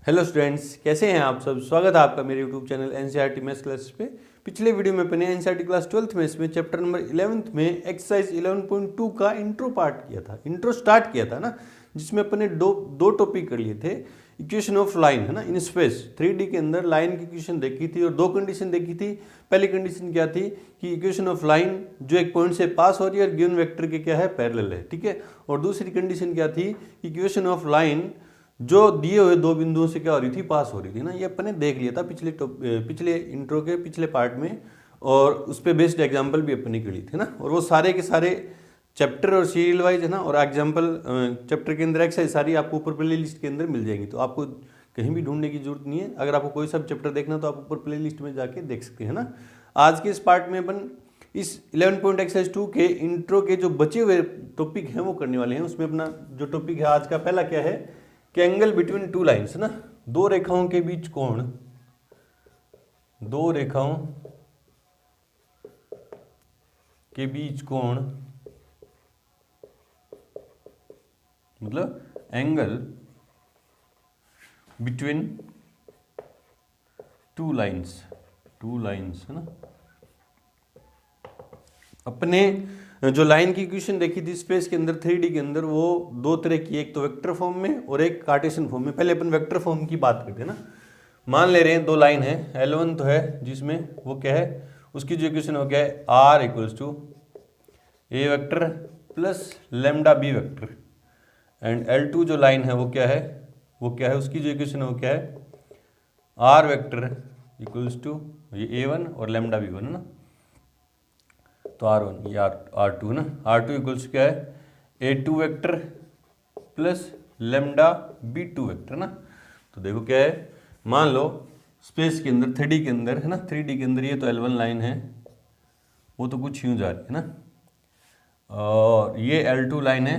Hello students, कैसे हैं आप सब। स्वागत है आपका मेरे YouTube channel NCERT maths classes पे। पिछले वीडियो में अपने एनसीईआरटी क्लास 12th में इसमें चैप्टर नंबर 11th में एक्सरसाइज 11.2 का इंट्रो पार्ट किया था, इंट्रो स्टार्ट किया था ना, जिसमें अपने दो टॉपिक कर लिए थे। इक्वेशन ऑफ लाइन है ना, इन स्पेस 3D के अंदर लाइन की इक्वेशन देखी थी और दो कंडीशन देखी थी। पहली कंडीशन क्या थी कि इक्वेशन ऑफ लाइन जो एक पॉइंट से पास हो रही है और गिवन वेक्टर के क्या है, पैरेलल है, ठीक है। और दूसरी कंडीशन क्या थी, इक्वेशन ऑफ लाइन जो दिए हुए दो बिंदुओं से क्या हो रही थी, पास हो रही थी ना। ये अपने देख लिया था पिछले इंट्रो के पिछले पार्ट में, और उस पर बेस्ड एग्जाम्पल भी अपने के लिए थे ना। और वो सारे के सारे चैप्टर और सीरियल वाइज है ना, और एग्जाम्पल चैप्टर के अंदर एक्सरसाइज सारी आपको ऊपर प्ले लिस्ट के अंदर मिल जाएगी, तो आपको कहीं भी ढूंढने की जरूरत नहीं है। अगर आपको कोई सा चैप्टर देखना तो आप ऊपर प्ले लिस्ट में जाके देख सकते हैं ना। आज के इस पार्ट में अपन इस 11 पॉइंट एक्सरसाइज 2 के इंट्रो के जो बचे हुए टॉपिक हैं वो करने वाले हैं। उसमें अपना जो टॉपिक है आज का पहला क्या है कि एंगल बिटवीन टू लाइंस है ना, दो रेखाओं के बीच कोण, दो रेखाओं के बीच कोण मतलब एंगल बिटवीन टू लाइंस है ना। अपने जो लाइन की इक्वेशन देखी थी स्पेस के अंदर 3D के अंदर, वो दो तरह की, एक तो वेक्टर फॉर्म में और एक कार्टेशियन फॉर्म में। पहले अपन वेक्टर फॉर्म की बात करते हैं ना। मान ले रहे हैं दो लाइन है, L1 तो है जिसमें वो क्या है, उसकी जो इक्वेशन हो क्या है, R equals to a vector plus lambda b vector. And L2 जो लाइन है वो क्या है, उसकी जो इक्वेशन है वो क्या है, R वेक्टर इक्वल्स टू ये A1 और लेमडा B1 है ना। तो R1 ये R2 है ना। R2 इक्वल्स क्या है, A2 vector plus lambda B2 vector ना। तो देखो क्या है, मान लो स्पेस के अंदर 3D के अंदर है ना, 3D के अंदर ये तो L1 लाइन है, वो तो कुछ यूं जा रही है ना, और ये L2 लाइन है,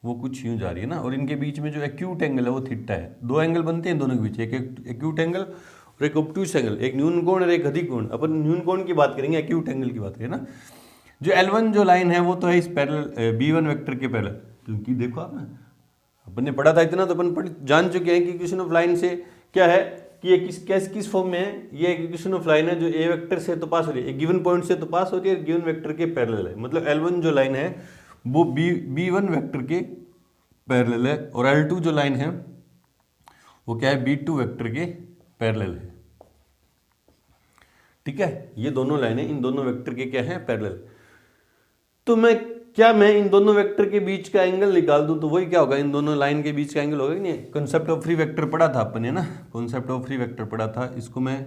वो कुछ यूं जा रही है ना। और इनके बीच में जो एक्यूट एंगल है वो थीटा है। दो एंगल बनते हैं दोनों के बीच, एक एक्यूट एंगल और एक ऑब्टूस एंगल, एक न्यून कोण और एक अधिक कोण। अपन न्यून कोण की बात करेंगे, एक्यूट एंगल की बात करें ना। जो L1 जो लाइन है वो तो है इस पैरेलल B1 वेक्टर के पैरेलल, क्योंकि देखो आप ना, अपन ने पढ़ा था इतना तो अपन जान चुके हैं कि इक्वेशन ऑफ लाइन से क्या है कि ये किस फॉर्म में है। ये इक्वेशन ऑफ लाइन है जो ए वेक्टर से तो पास हो रही है, एक गिवन पॉइंट से तो पास हो रही है, गिवन वेक्टर के पैरेलल है। मतलब L1 जो लाइन है वो B1 वेक्टर के पैरेलल है, और L2 जो लाइन है वो क्या है, B2 वेक्टर के पैरेलल है, ठीक है। ये दोनों लाइनें इन दोनों वेक्टर के क्या है, पैरेलल। तो मैं इन दोनों वेक्टर के बीच का एंगल निकाल दूं तो वही क्या होगा, इन दोनों लाइन के बीच का एंगल होगा। नहीं, कॉन्सेप्ट ऑफ फ्री वेक्टर पढ़ा था अपन ने ना, कॉन्सेप्ट ऑफ फ्री वेक्टर पढ़ा था। इसको मैं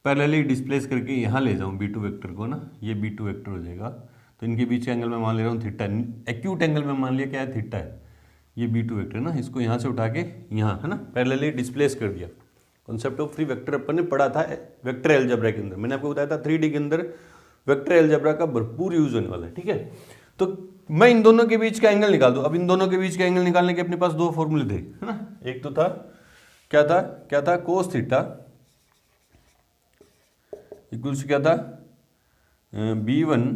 पैरेलली डिस्प्लेस करके यहाँ ले जाऊँ B2 वेक्टर को ना, ये B2 वेक्टर हो जाएगा। तो इनके बीच का एंगल मैं मान ले रहा हूँ थीटा, एक्यूट एंगल में मान लिया क्या है, थीटा है। ये B2 वेक्टर ना, इसको यहाँ से उठा के यहाँ है ना पैरेलली डिस्प्लेस कर दिया। कॉन्सेप्ट ऑफ फ्री वेक्टर अपन ने पढ़ा था वेक्टर अलजेब्रा के अंदर। मैंने आपको बताया था 3D के अंदर वेक्टर अलजेब्रा का भरपूर यूज होने वाला है, ठीक है। तो मैं इन दोनों के बीच का एंगल निकाल दूं। अब इन दोनों के बीच का एंगल निकालने के अपने पास दो फॉर्मूले थे है ना। एक तो था क्या था कोस थीटा इक्वल्स क्या था, B1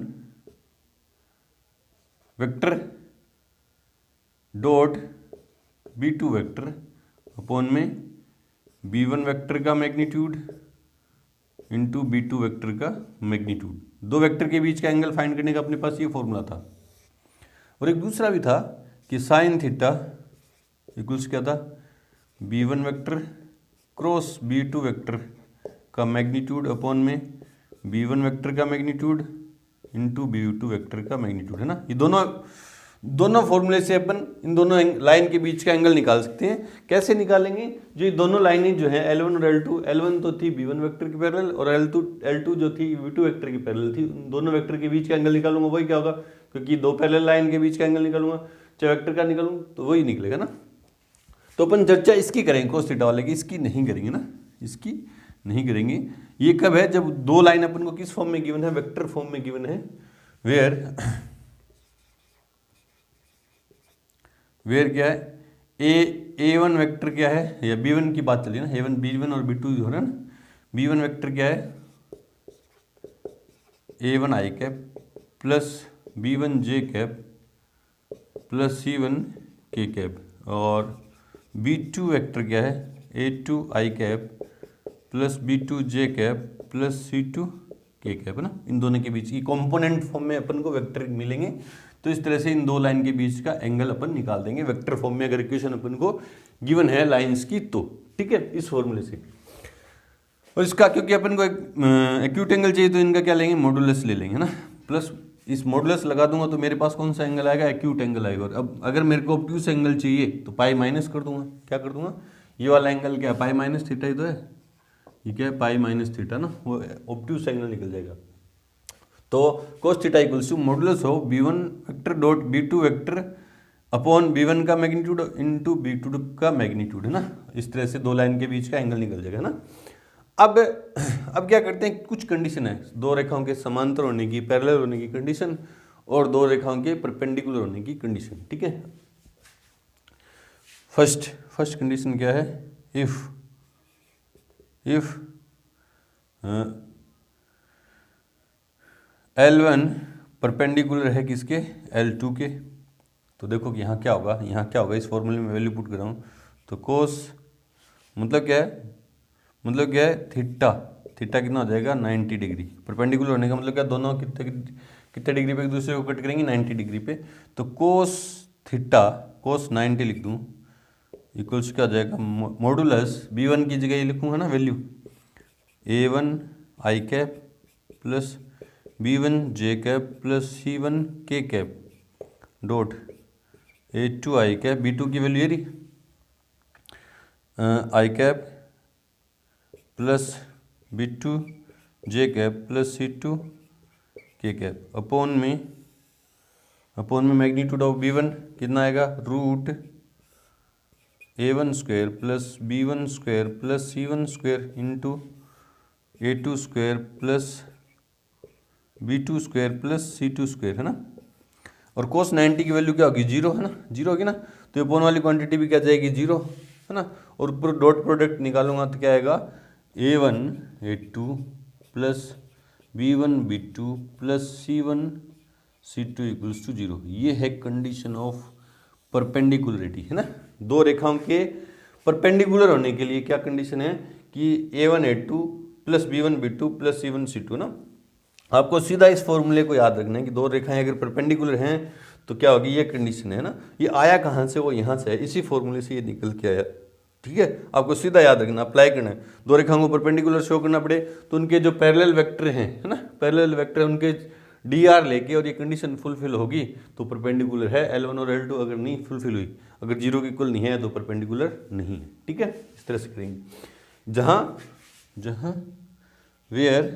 vector dot B2 vector upon में B1 वेक्टर का मैग्नीट्यूड इंटू B2 वेक्टर का मैग्नीट्यूड। दो वेक्टर के बीच का एंगल फाइंड करने का अपने पास ये फॉर्मूला था। और एक दूसरा भी था कि साइन थीटा इक्वल्स क्या था, B1 vector cross B2 vector का मैग्नीट्यूड अपॉन में B1 वेक्टर का मैग्नीट्यूड इंटू B2 वेक्टर का मैग्नीट्यूड है ना। ये दोनों फॉर्मूले से अपन इन दोनों लाइन के बीच का एंगल निकाल सकते हैं। कैसे निकालेंगे, जो ये दोनों लाइनें जो हैं L1 और L2, L1 तो थी B1 वेक्टर की पैरेलल और L2 जो थी B2 वेक्टर की पैरेलल थी। उन दोनों वेक्टर के बीच का एंगल निकालूंगा, वही क्या होगा, क्योंकि दो पैरेलल लाइन के बीच का एंगल निकालूंगा, चाहे वेक्टर का निकालूं तो वही निकलेगा ना। तो अपन चर्चा इसकी करेंगे कोस थीटा वाले की, इसकी नहीं करेंगे ना, इसकी नहीं करेंगे। ये कब है, जब दो लाइन अपन को किस फॉर्म में गिवन है, वेक्टर फॉर्म में गिवन है, वेयर क्या है, A1 वेक्टर क्या है, या B1 की बात चली ना, A1 B1 और B2 हो रहा है ना। B1 वेक्टर क्या है, A1 I cap plus B1 J cap plus C1 K cap, और B2 वेक्टर क्या है, A2 आई cap plus B2 j cap plus C2 k cap है ना, इन दोनों के बीच की कंपोनेंट फॉर्म में अपन को वेक्टर मिलेंगे। तो इस तरह से इन दो लाइन के बीच का एंगल अपन निकाल देंगे वेक्टर फॉर्म में, अगर इक्वेशन अपन को गिवन है लाइंस की तो, ठीक है, इस फॉर्मूले से। और इसका क्योंकि अपन को एक्यूट एंगल चाहिए तो इनका क्या लेंगे, मॉडुलस ले लेंगे ना, प्लस इस मॉडुलस लगा दूंगा तो मेरे पास कौन सा एंगल आएगा, एक्यूट एंगल आएगा। और अब अगर मेरे को ऑब्ट्यूस एंगल चाहिए तो पाई माइनस कर दूंगा, क्या कर दूंगा, ये वाला एंगल क्या है, पाई माइनस थीटा ही तो है, ये क्या है, पाई माइनस थीटा ना, वो ऑब्ट्यूस एंगल निकल जाएगा। तो cos theta equals to modulus of B1 vector dot B2 vector upon B1 का मैग्नीट्यूड इंटू B2 का मैग्नीट्यूड है ना, इस तरह से दो लाइन के बीच का एंगल निकल जाएगा ना। अब क्या करते हैं, कुछ कंडीशन है, दो रेखाओं के समांतर होने की, पैरेलल होने की कंडीशन, और दो रेखाओं के परपेंडिकुलर होने की कंडीशन, ठीक है। फर्स्ट कंडीशन क्या है, इफ L1 परपेंडिकुलर है किसके, L2 के। तो देखो कि यहाँ क्या होगा, इस फॉर्मूले में वैल्यू पुट कर रहा हूँ, तो कोस मतलब क्या है, थीटा कितना हो जाएगा, 90 डिग्री। परपेंडिकुलर होने का मतलब क्या, दोनों कितने डिग्री पे एक दूसरे को कट करेंगे, 90 डिग्री पे। तो कोस 90 लिख दूँ इक्वल्स क्या हो जाएगा, मॉडुलस B1 की जगह ये लिखूँगा ना वैल्यू, A1 आई कैप प्लस B1 जे कैप प्लस C1 के कैप डॉट A2 आई कैप, B2 की वैल्यू ये रही i cap plus B2 j cap plus C2 k cap upon में मैग्नीट्यूड ऑफ B1 कितना आएगा, root A1 square plus B1 square plus C1 square into A2 square plus B2 square plus C2 square है ना। और cos 90 की value क्या होगी, zero है ना, जीरो होगी ना, तो ये पोन वाली क्वांटिटी भी क्या जाएगी, जीरो है ना। और ऊपर डॉट प्रोडक्ट निकालूंगा तो क्या आएगा, A1 A2 plus B1 B2 plus C1 C2 equals to zero. ये है कंडीशन ऑफ परपेंडिकुलरिटी है ना। दो रेखाओं के परपेंडिकुलर होने के लिए क्या कंडीशन है कि A1 A2 plus B1 B2 plus C1 C2 ना। आपको सीधा इस फॉर्मूले को याद रखना है कि दो रेखाएं अगर परपेंडिकुलर हैं तो क्या होगी, ये कंडीशन है ना। ये आया कहाँ से, वो यहाँ से है, इसी फॉर्मूले से ये निकल के आया, ठीक है। आपको सीधा याद रखना, अप्लाई करना है। दो रेखाओं को परपेंडिकुलर शो करना पड़े तो उनके जो पैरेलल वेक्टर हैं है ना, पैरेलल वेक्टर उनके DR लेके और ये कंडीशन फुलफिल होगी तो परपेंडिकुलर है L1 और L2। अगर नहीं फुलफिल हुई, अगर जीरो के इक्वल नहीं है तो परपेंडिकुलर नहीं है, ठीक है। इस तरह से करेंगे जहाँ where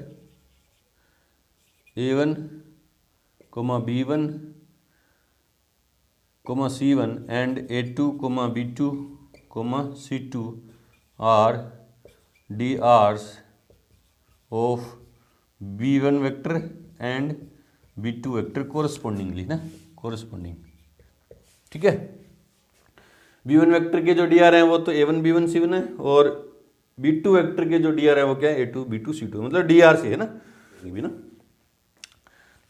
A1, B1, C1 and A2, B2, C2 are DRs of B1 vector and B2 vector correspondingly ना, corresponding, ठीक है। B1 वेक्टर के जो DR हैं वो तो A1 B1 C1 है, और B2 वेक्टर के जो DR है वो क्या है, A2 B2 C2, मतलब DR से है ना, भी ना।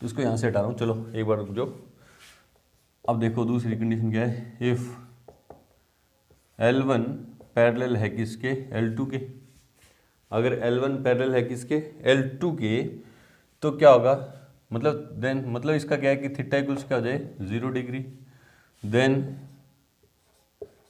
तो इसको यहाँ से हटा रहा हूँ, चलो एक बार रुक जाओ। अब देखो दूसरी कंडीशन क्या है, इफ L1 पैरेलल है किसके, L2 के। अगर L1 पैरेलल है किसके, L2 के, तो क्या होगा, मतलब इसका क्या है कि थीटा इक्वल्स क्या हो जाए, 0 डिग्री। देन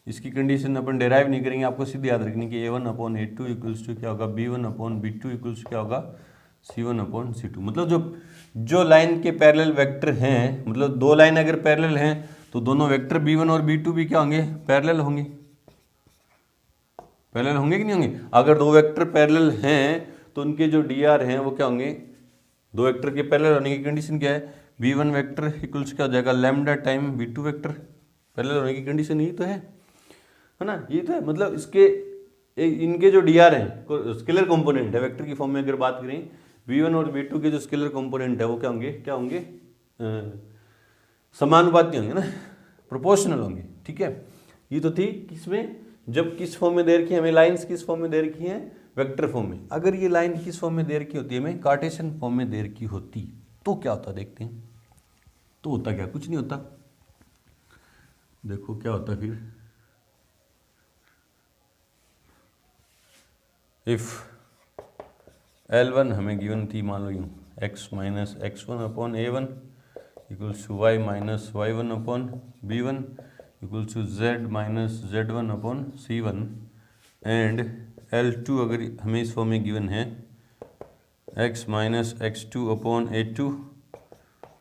इसकी कंडीशन अपन डेराइव नहीं करेंगे, आपको सीधी याद रखनी कि A1 upon A2 equals to क्या होगा, B1 अपॉन B2 इक्वल्स क्या होगा, C1 अपॉन C2। मतलब जो लाइन के पैरेलल वेक्टर हैं, मतलब दो लाइन अगर पैरेलल हैं तो दोनों वेक्टर B1 और B2 भी क्या होंगे, पैरेलल होंगे। पैरेलल होंगे कि नहीं होंगे। अगर दो वेक्टर पैरेलल हैं तो उनके जो DR हैं वो क्या होंगे, दो वेक्टर के पैरेलल होने की कंडीशन क्या है, B1 वेक्टर इक्वल्स क्या हो जाएगा, lambda time B2 vector. Parallel होने की कंडीशन यही तो है ना, ये तो है। मतलब इनके जो DR हैं, स्केलर कंपोनेंट है वेक्टर की फॉर्म में अगर बात करें, V1 और V2 के जो स्केलर कंपोनेंट है वो क्या होंगे, समानुपाती होंगे ना, प्रोपोर्शनल होंगे, ठीक है। ये तो थी किसमें, जब किस फॉर्म में दे रखी है हमें, लाइंस किस फॉर्म में दे रखी है, वेक्टर फॉर्म में। अगर ये लाइन किस फॉर्म में दे रखी होती है, हमें कार्टेशियन फॉर्म में दे रखी होती तो क्या होता, देखते हैं। तो होता क्या, कुछ नहीं होता। देखो क्या होता फिर, इफ़ L1 हमें गिवन थी, मान लो यूँ x minus x1 upon A1 equals to y minus y1 upon B1 equals to z minus z1 upon C1 and L2 अगर हमें इस फॉर्म में गिवन है x minus x2 upon A2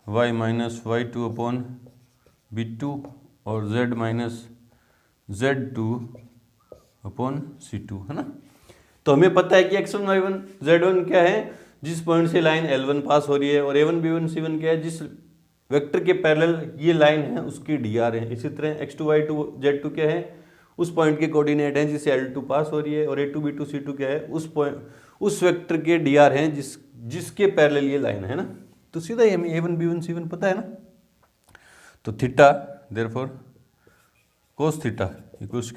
y minus y2 upon B2 और z minus z2 upon C2, है ना। तो हमें पता है कि x1 y1 z1 क्या है, जिस पॉइंट से लाइन L1 पास हो रही है, और A1 B1 C1 क्या है, जिस वेक्टर के पैरेलल ये लाइन है उसकी dr है। इसी तरह x2 y2 z2 क्या है, उस पॉइंट के कोऑर्डिनेट हैं जिससे L2 पास हो रही है, और A2 B2 C2 क्या है, उस वेक्टर के dr हैं जिसके पैरेलल ये लाइन है ना। तो सीधा ही हमें A1 B1 C1 पता है ना। तो theta therefore cos theta equals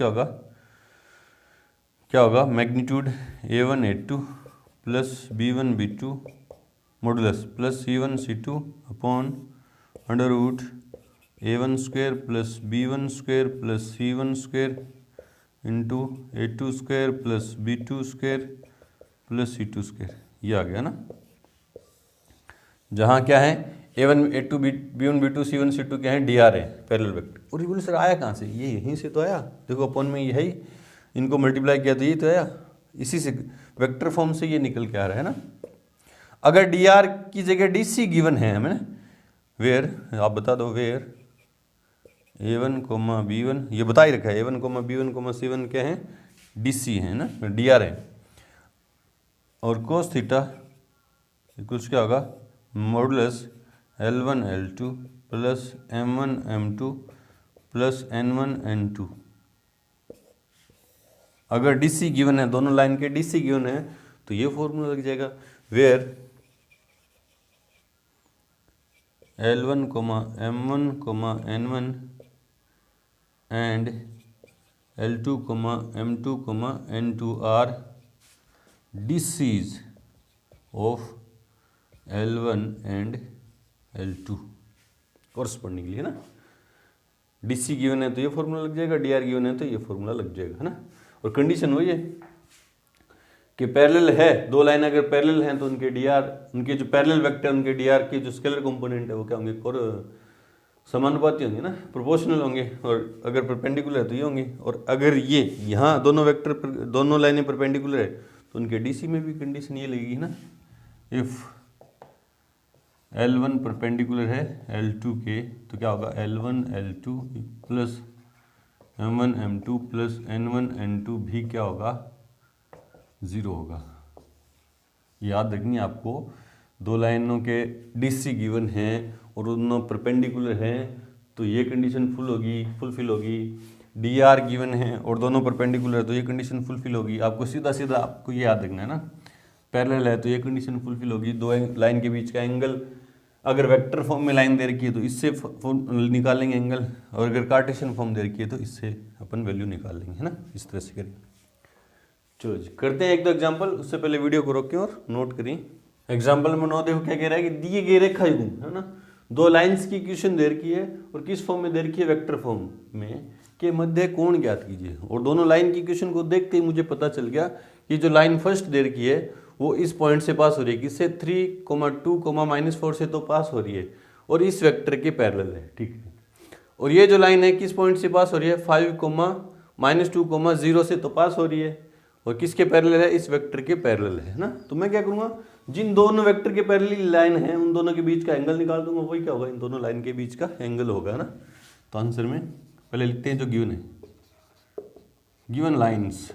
क्या होगा magnitude A1 A2 plus B1 B2 modulus plus C1 C2 upon under root A1 square plus B1 square plus C1 square into A2 square plus B2 square plus C2 square. ये आ गया ना, जहाँ क्या है A1 A2 B1 B2 C1 C2 क्या है, dr है पैरेलल वेक्टर। और ये बोले सर आया कहाँ से, ये यहीं से तो आया, देखो अपॉन में ये है ही, इनको मल्टीप्लाई किया तो ये तो आया, इसी से वेक्टर फॉर्म से ये निकल के आ रहा है ना। अगर dr की जगह dc गिवन है हमें, वेयर आप बता दो, वेयर A1 B1 ये बता ही रखा है, A1 B1 C1 क्या है, dc है ना, dr है। और cos थीटा इक्वल्स क्या होगा modulus L1 L2 plus M1 M2 plus N1 N2। अगर DC गिवन है, दोनों लाइन के DC गिवन है, तो ये फॉर्मूला लग जाएगा, where L1 M1 N1 and L2 M2 N2 are DCs of L1 and L2 correspondingly, है ना। DC गिवन है तो ये फॉर्मूला लग जाएगा, dr गिवन है तो ये फॉर्मूला लग जाएगा, है ना। और कंडीशन वही है कि पैरेलल है, दो लाइन अगर पैरेलल हैं तो उनके dr, उनके जो पैरेलल वेक्टर उनके dr के जो स्केलर कंपोनेंट है वो क्या होंगे, और समानुपाती होंगे ना, प्रोपोर्शनल होंगे। और अगर परपेंडिकुलर है तो ये होंगे, और अगर ये यहाँ दोनों वेक्टर दोनों लाइनें परपेंडिकुलर है तो उनके DC में भी कंडीशन ये लगेगी ना, इफ़ L1 परपेंडिकुलर है L2 के तो क्या होगा L1 L2 plus M1 M2 plus N1 N2 भी क्या होगा, 0 होगा। याद रखनी आपको, दो लाइनों के DC गिवन हैं और दोनों परपेंडिकुलर हैं तो ये कंडीशन फुलफिल होगी। dr गिवन है और दोनों परपेंडिकुलर है तो ये कंडीशन फुलफिल होगी। आपको सीधा आपको ये याद रखना है ना, पैरेलल है तो ये कंडीशन फुलफिल होगी। दो लाइन के बीच का एंगल, अगर वेक्टर फॉर्म में लाइन दे रखी है तो इससे निकालेंगे एंगल, और अगर कार्टेशियन फॉर्म दे रखी है तो इससे अपन वैल्यू निकाल लेंगे, है ना। इस तरह से करेंगे। चलो जी करते हैं एक दो एग्जांपल, उससे पहले वीडियो को रोकें और नोट करें। एग्जांपल में 9 देखो क्या कह रहा है कि दिए गए रेखायुग्म, है ना, दो लाइंस की इक्वेशन दे रखी है और किस फॉर्म में दे रखी है, वेक्टर फॉर्म में, के मध्य कोण ज्ञात कीजिए। और दोनों लाइन की इक्वेशन को देखते ही मुझे पता चल गया कि जो लाइन फर्स्ट दे रखी है वो इस पॉइंट से पास हो रही है, किससे 3, 2, -4 से तो पास हो रही है और इस वेक्टर के पैरेलल है, ठीक है। और ये जो लाइन है किस पॉइंट से पास हो रही है, 5, -2, 0 से तो पास हो रही है और किसके पैरेलल है, इस वेक्टर के पैरेलल है ना। तो मैं क्या करूँगा, जिन दोनों वेक्टर के पैरेलल लाइन है उन दोनों के बीच का एंगल निकाल दूंगा, वही क्या होगा, इन दोनों लाइन के बीच का एंगल होगा ना। तो आंसर में पहले लिखते हैं जो गिवन है, given lines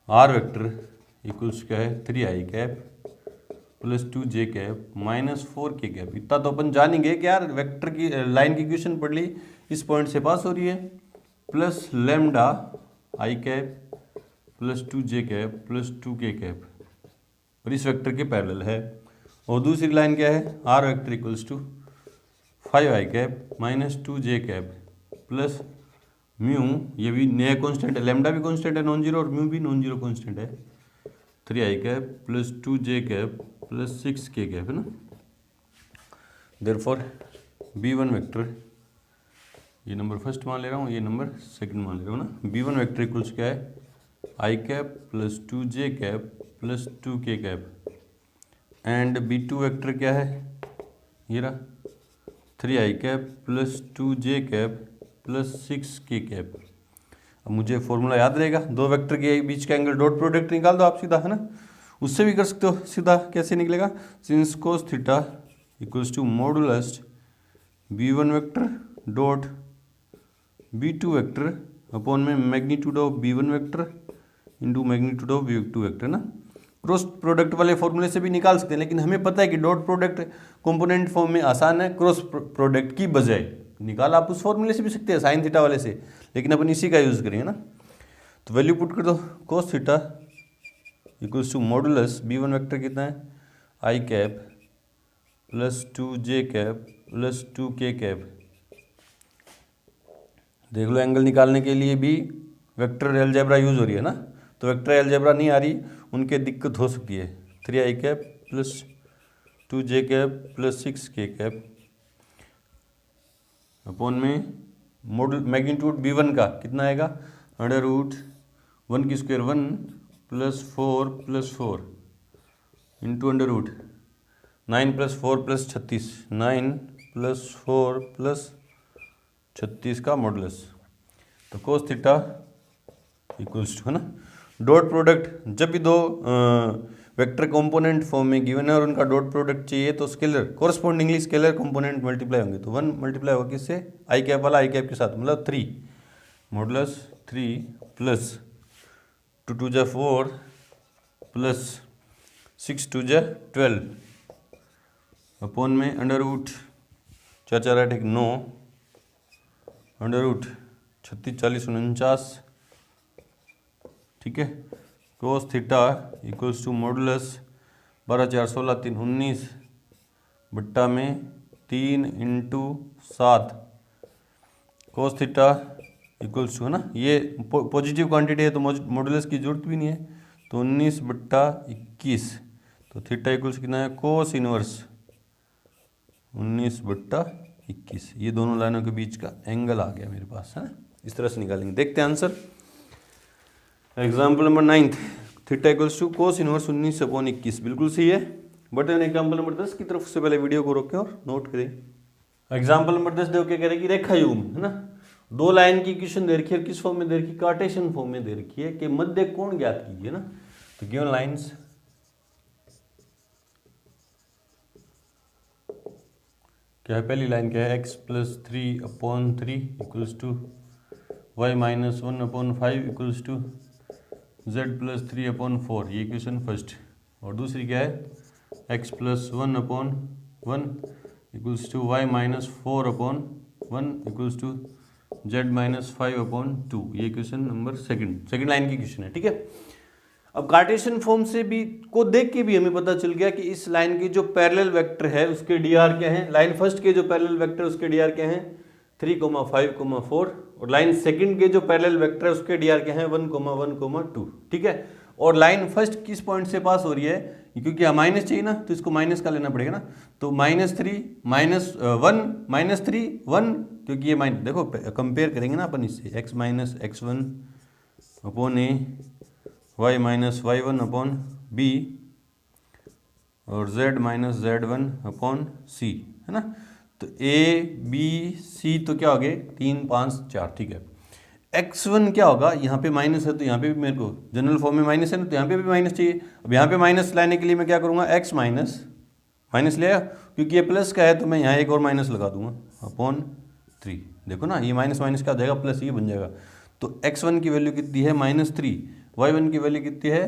are vector equals क्या है 3i cap plus 2j cap minus 4k cap. इतना तो अपन जानेंगे कि यार वेक्टर की लाइन की इक्वेशन पढ़ ली, इस पॉइंट से पास हो रही है, plus lambda i cap plus 2j cap plus 2k cap और इस वेक्टर के पैरेलल है। और दूसरी लाइन क्या है, are vector equals to 5i cap minus 2j cap plus mu, ये भी नया कांस्टेंट है, लैम्डा भी कांस्टेंट है नॉन जीरो और म्यू भी नॉन जीरो कांस्टेंट है, 3i cap plus 2j cap plus 6k cap, है ना। देयरफॉर b1 वेक्टर, ये नंबर फर्स्ट मान ले रहा हूँ, ये नंबर सेकंड मान ले रहा हूँ ना। b1 वेक्टर इक्वल्स क्या है आई cap plus 2j cap plus 2k cap and B2 vector क्या है, ये रहा 3i cap plus 2j cap plus 6k cap. अब मुझे फॉर्मूला याद रहेगा, दो वेक्टर के बीच का एंगल डॉट प्रोडक्ट निकाल दो आप सीधा, है ना। उससे भी कर सकते हो सीधा, कैसे निकलेगा, since cos theta equals to modulus B1 vector dot B2 vector upon में magnitude of B1 vector into magnitude of B2 vector ना। क्रॉस प्रोडक्ट वाले फॉर्मूले से भी निकाल सकते हैं, लेकिन हमें पता है कि डॉट प्रोडक्ट कंपोनेंट फॉर्म में आसान है क्रॉस प्रोडक्ट की बजाय। निकाल आप उस फॉर्मूले से भी सकते हैं साइन थीटा वाले से, लेकिन अपन इसी का यूज़ करेंगे ना। तो वैल्यू पुट कर दो, cos theta equals to modulus B1 vector कितना है, आई cap plus 2j cap plus 2k cap. देख लो एंगल निकालने के लिए भी वेक्टर अलजेब्रा यूज हो रही है ना, तो वेक्टर अलजेब्रा नहीं आ रही उनके दिक्कत हो सकती है। 3i cap plus 2j cap plus 6k cap upon में मॉडल मैग्नीट्यूड B1 का कितना आएगा, अंडर रूट 1 की square 1 plus 4 into under root 9 plus 4 plus 36, 9 plus 4 plus 36 का मॉडुलस। तो कोस थीटा इक्वल्स टू, है ना, डॉट प्रोडक्ट जब भी दो वेक्टर कंपोनेंट फॉर्म में गिवन है और उनका डॉट प्रोडक्ट चाहिए तो scalar correspondingly scalar component multiply होंगे। तो 1 मल्टीप्लाई होगा किससे, आई कैप वाला आई कैप के साथ, मतलब 3 मॉडुलस 3 प्लस 2 2 जा 4 प्लस 6 2 जा 12 अपॉन में अंडर रूट 4 4 8 1 9 अंडर रूट 36 40 49, ठीक है। Cos theta equals to modulus 12 4 16 3 19 बट्टा में 3 into 7 cos theta equals to, है ना, ये पॉजिटिव क्वांटिटी है तो मॉडुलस की जरूरत भी नहीं है, तो 19 बट्टा 21। तो थीटा इक्वल्स कितना है, कोस इनवर्स 19 बट्टा 21। ये दोनों लाइनों के बीच का एंगल आ गया मेरे पास, है ना। इस तरह से निकालेंगे। देखते हैं answer. Example number 9, theta equals to cos inverse 19 upon 21, बिल्कुल सही है। बट एग्जाम्पल नंबर 10 की तरफ से पहले वीडियो को रोकें और नोट करें। एग्जाम्पल नंबर 10 देखो क्या कह रहे हैं कि रेखा युग्म, है ना, दो लाइन की इक्वेशन दे रखी है, किस फॉर्म में दे रखी, कार्टेशियन फॉर्म में दे रखी है कि मध्य कोण ज्ञात कीजिए ना। तो गिवन लाइंस क्या है, पहली लाइन क्या है, x plus 3 upon 3 equals to y minus 1 upon 5 equals to z plus 3 upon 4, ये इक्वेशन फर्स्ट। और दूसरी क्या है, x plus 1 upon 1 equals to y minus 4 upon 1 equals to z minus 5 upon 2, ये इक्वेशन नंबर सेकंड लाइन की equation है, ठीक है। अब कार्टेशियन फॉर्म से भी को देख के भी हमें पता चल गया कि इस लाइन की जो पैरेलल वेक्टर है उसके डी.आर क्या है, लाइन फर्स्ट के जो पैरेलल वेक्टर उसके डी.आर क्या है, 3, 5, 4, और लाइन सेकंड के जो पैरेलल वेक्टर है उसके डी.आर क्या है, 1, 1, 2, ठीक है। और लाइन फर्स्ट किस पॉइंट से पास हो रही है, क्योंकि माइनस चाहिए ना तो इसको माइनस का लेना पड़ेगा ना, तो -3 -1 -3 1, क्योंकि ये माइनस, देखो कंपेयर करेंगे ना अपन इससे, x minus x1 upon a, y minus y1 upon b और z minus z1 upon c, है ना। तो a b c तो क्या हो गए, 3 5 4, ठीक है। x1 क्या होगा, यहाँ पे माइनस है तो यहाँ पे भी मेरे को जनरल फॉर्म में माइनस है ना, तो यहाँ पे भी माइनस चाहिए। अब यहाँ पे माइनस लाने के लिए मैं क्या करूँगा, x माइनस ले आया, क्योंकि ये प्लस का है तो मैं यहाँ एक और माइनस लगा दूंगा अपॉन 3। देखो ना, ये माइनस माइनस क्या हो जाएगा, प्लस ये बन जाएगा। तो x1 की वैल्यू कितनी है, -3, y1 की वैल्यू कितनी है,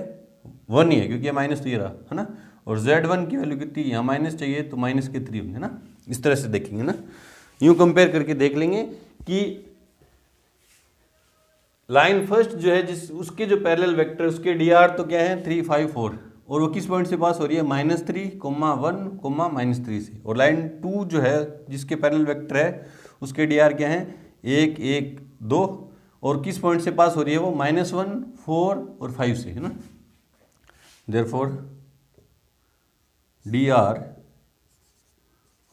1 ही है, क्योंकि ये माइनस तो ये रहा, है ना। और z1 की वैल्यू कितनी, यहाँ माइनस चाहिए तो माइनस के 3 होंगे ना। इस तरह से देखेंगे ना, यूँ कंपेयर करके देख लेंगे कि लाइन फर्स्ट जो है जिस उसके जो पैरेलल वेक्टर उसके डी.आर तो क्या है, 3 5 4, और वो किस पॉइंट से पास हो रही है, -3, -1, -3 से। और लाइन 2 जो है जिसके पैरेलल वेक्टर है उसके डी.आर क्या है, 1 1 2, और किस पॉइंट से पास हो रही है वो, -1 4 और 5 से, है ना। Therefore DR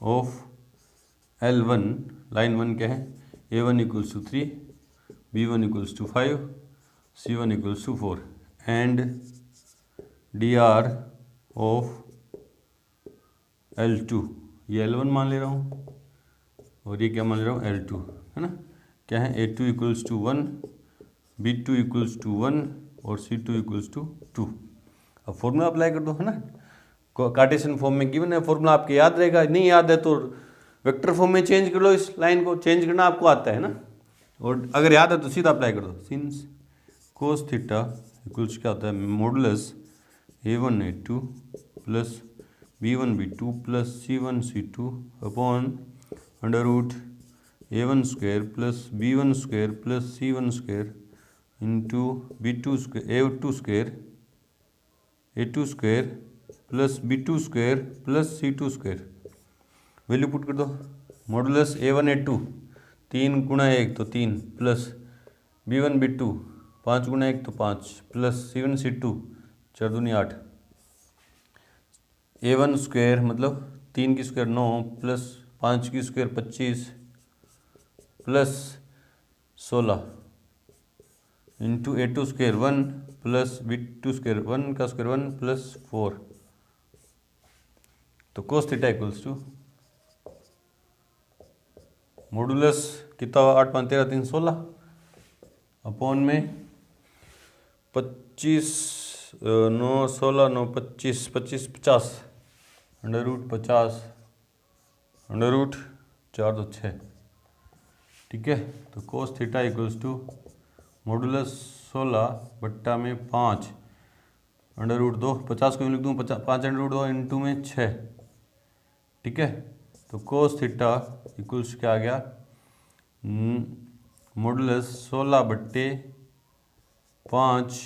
of L1 line 1 क्या है, A1 equals to 3, B1 equals to 5 C1 equals to 4 and DR of L2, ये L1 मान ले रहा हूँ और ये क्या मान ले रहा हूँ L2, है ना। क्या है, A2 equals to 1, B2 equals to 1 और C2 इक्वल्स टू 2। अब फॉर्मूला अप्लाई कर दो, है ना। कार्टेशियन फॉर्म में गिवन है, फॉर्मूला आपके याद रहेगा, नहीं याद है तो वेक्टर फॉर्म में चेंज कर लो, इस लाइन को चेंज करना आपको आता है ना, और अगर याद है तो सीधा अप्लाई कर दो। सिंस कोस थीटा इक्वल्स क्या होता है, modulus A1 A2 plus B1 B2 plus C1 C2 upon under root A1 square plus B1 square plus C1 square into B2 square A2 square A2 square plus B2 square plus C2 square. Value put कर दो, modulus A1 A2 3 गुणा 1 तो 3 plus B1 B2 5 गुणा 1 तो 5 plus C1 C2 4 दूनी 8, A1 square मतलब 3 की square 9 plus 5 की square 25 plus 16 into A2 square 1 plus B2 square 1 का स्क्वायर 1 प्लस 4। तो cos theta equals to modulus कितना हुआ, 8 5 13 3 16 अपॉन में 25 9 16 9 25 25 50 अंडर रूट 50 अंडर रूट 4 तो 6, ठीक है। तो cos theta equals to modulus 16 बट्टा में 5 अंडर रूट 2, 50 को लिख दूँ 5 अंडर रूट 2 इंटू में 6, ठीक है। तो कोस थीटा इक्वल्स क्या आ गया, मॉडुलस 16 बट्टे 5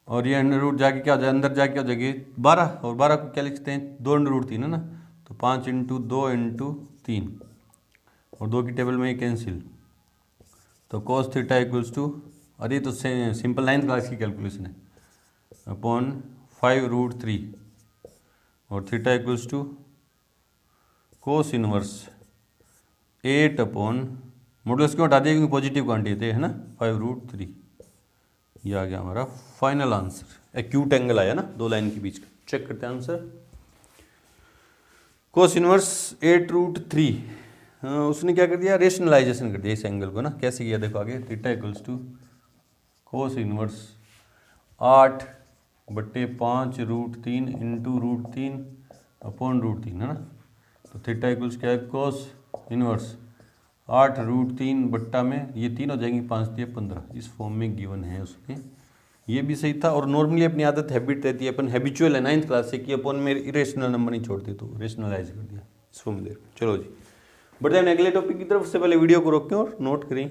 और ये अंडर रूट जाके क्या हो जाए, अंदर जाके क्या हो जाएगी 12, और 12 को क्या लिखते हैं 2 अंडर रूट 3 है ना, तो 5 इंटू 2 इंटू 3 और 2 की टेबल में ये कैंसिल। तो कोस थीटा इक्वल्स टू, अरे तो सिंपल 9th क्लास की कैलकुलेशन है, अपॉन 5 रूट 3 और theta equals to cos inverse 8 upon modulus क्यों हटा दिया, क्योंकि पॉजिटिव क्वांटिटी थे, है ना, 5 रूट 3। ये आ गया हमारा फाइनल आंसर। एक्यूट एंगल आया ना दो लाइन के बीच का। चेक करते हैं आंसर। कोस इनवर्स 8 रूट 3, उसने क्या कर दिया, रेशनलाइजेशन कर दिया इस एंगल को ना। कैसे किया देखो आगे, theta equals to cos inverse 8 बट्टे 5 root 3 into root 3 upon root 3, है ना। तो थीटा इक्वल्स क्या है, कोस इनवर्स 8 रूट 3 बट्टा में ये 3 हो जाएंगे, 5 दिए 15, इस फॉर्म में गिवन है उसने। ये भी सही था, और नॉर्मली अपनी आदत हैबिट रहती है, अपन हैबिचुअल है 9th क्लास से कि अपन में इरेशनल नंबर नहीं छोड़ते, तो रेशनलाइज कर दिया इस फॉर्म में। चलो जी बढ़ते हैं अगले टॉपिक की तरफ। उससे पहले वीडियो को रोकें और नोट करें।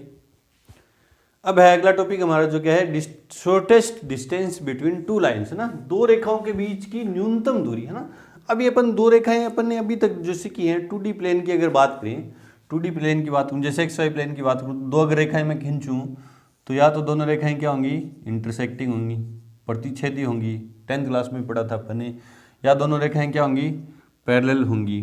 अब है अगला टॉपिक हमारा जो क्या है, shortest distance between two lines, है ना। दो रेखाओं के बीच की न्यूनतम दूरी, है ना। अभी अपन दो रेखाएं अपन ने अभी तक जैसे की हैं 2D प्लेन की अगर बात करें, 2D प्लेन की बात करूँ, जैसे XY प्लेन की बात करूँ, दो अगर रेखाएं मैं खींचूँ तो या तो दोनों रेखाएं क्या होंगी, इंटरसेक्टिंग होंगी, प्रतिच्छेदी होंगी, 10th क्लास में पढ़ा था अपन ने। या दोनों रेखाएं क्या होंगी, पैरेलल होंगी,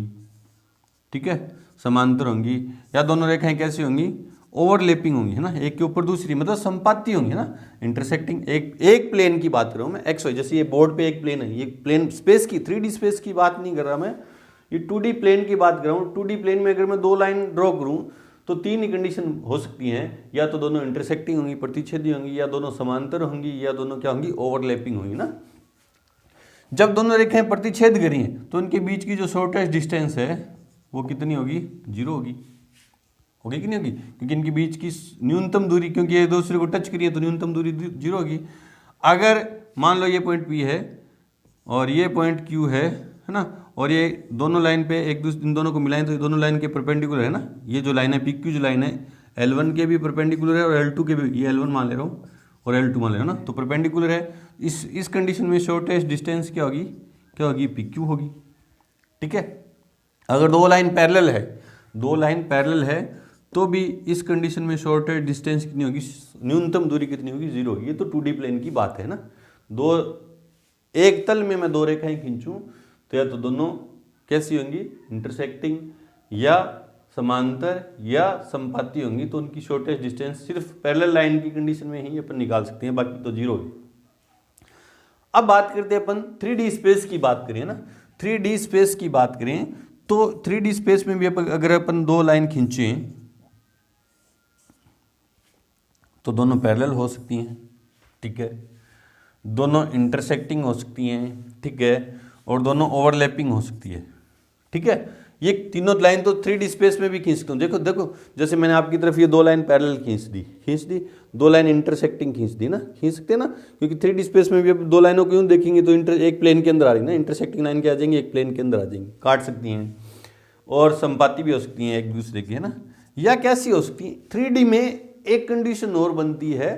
ठीक है, समांतर होंगी। या दोनों रेखाएं कैसी होंगी, ओवरलैपिंग होंगी, है ना, एक के ऊपर दूसरी, मतलब संपाती होंगी, है ना, इंटरसेक्टिंग। एक प्लेन की बात कर रहा हूँ मैं, XY, जैसे ये बोर्ड पे एक प्लेन है, ये प्लेन स्पेस की 3D स्पेस की बात नहीं कर रहा मैं, ये 2D प्लेन की बात कर रहा हूँ। 2D प्लेन में अगर मैं दो लाइन ड्रॉ करूँ तो तीन ही कंडीशन हो सकती हैं, या तो दोनों इंटरसेक्टिंग होंगी, प्रतिच्छेदी होंगी, या दोनों समांतर होंगी, या दोनों क्या होंगी, ओवरलैपिंग होंगी ना। जब दोनों रेखाएं प्रतिच्छेद करी हैं तो उनके बीच की जो शॉर्टेस्ट डिस्टेंस है वो कितनी होगी, 0 होगी कि नहीं होगी, क्योंकि इनके बीच की न्यूनतम दूरी, क्योंकि ये दूसरे को टच करिए तो न्यूनतम दूरी 0 होगी। अगर मान लो ये पॉइंट P है और ये पॉइंट Q है ना, और ये दोनों लाइन पे एक दूसरे, इन दोनों को मिलाएं तो ये दोनों लाइन के परपेंडिकुलर है ना। ये जो लाइन है PQ जो लाइन है L1 के भी परपेंडिकुलर है और L2 के भी, ये L1 मान ले रहा हूँ और L2 मान ले रहा हूँ ना, तो परपेंडिकुलर है। इस कंडीशन में शॉर्टेस्ट डिस्टेंस क्या होगी, PQ होगी, ठीक है। अगर दो लाइन पैरेलल है तो भी इस कंडीशन में शॉर्टेस्ट डिस्टेंस कितनी होगी, न्यूनतम दूरी कितनी होगी, 0 होगी। ये तो 2D प्लेन की बात है ना। एक तल में मैं दो रेखाएं खींचूं तो या तो दोनों कैसी होंगी, इंटरसेक्टिंग या समांतर या संपाती होंगी तो उनकी शॉर्टेस्ट डिस्टेंस सिर्फ पैरेलल लाइन की कंडीशन में ही अपन निकाल सकते हैं, बाकी तो जीरो है। अब बात करते हैं अपन 3D स्पेस की बात करें ना, 3D स्पेस की बात करें तो 3D स्पेस में भी अगर अपन दो लाइन खींचें तो दोनों पैरेलल हो सकती हैं, ठीक है, दोनों इंटरसेक्टिंग हो सकती हैं, ठीक है, और दोनों ओवरलैपिंग हो सकती है, ठीक है। ये तीनों लाइन तो 3D स्पेस में भी खींच सकता हूँ। देखो देखो, जैसे मैंने आपकी तरफ ये दो लाइन पैरेलल खींच दी, दो लाइन इंटरसेक्टिंग खींच दी ना, खींच सकते हैं ना, क्योंकि 3D स्पेस में भी अब दो लाइनों को यूं देखेंगे तो एक प्लेन के अंदर आ रही है ना, इंटरसेक्टिंग लाइन क्या आ जाएंगी, एक प्लेन के अंदर आ जाएंगी, काट सकती हैं, और संपाती भी हो सकती हैं एक दूसरे की, है ना। या कैसी हो सकती है 3D में, एक कंडीशन और बनती है,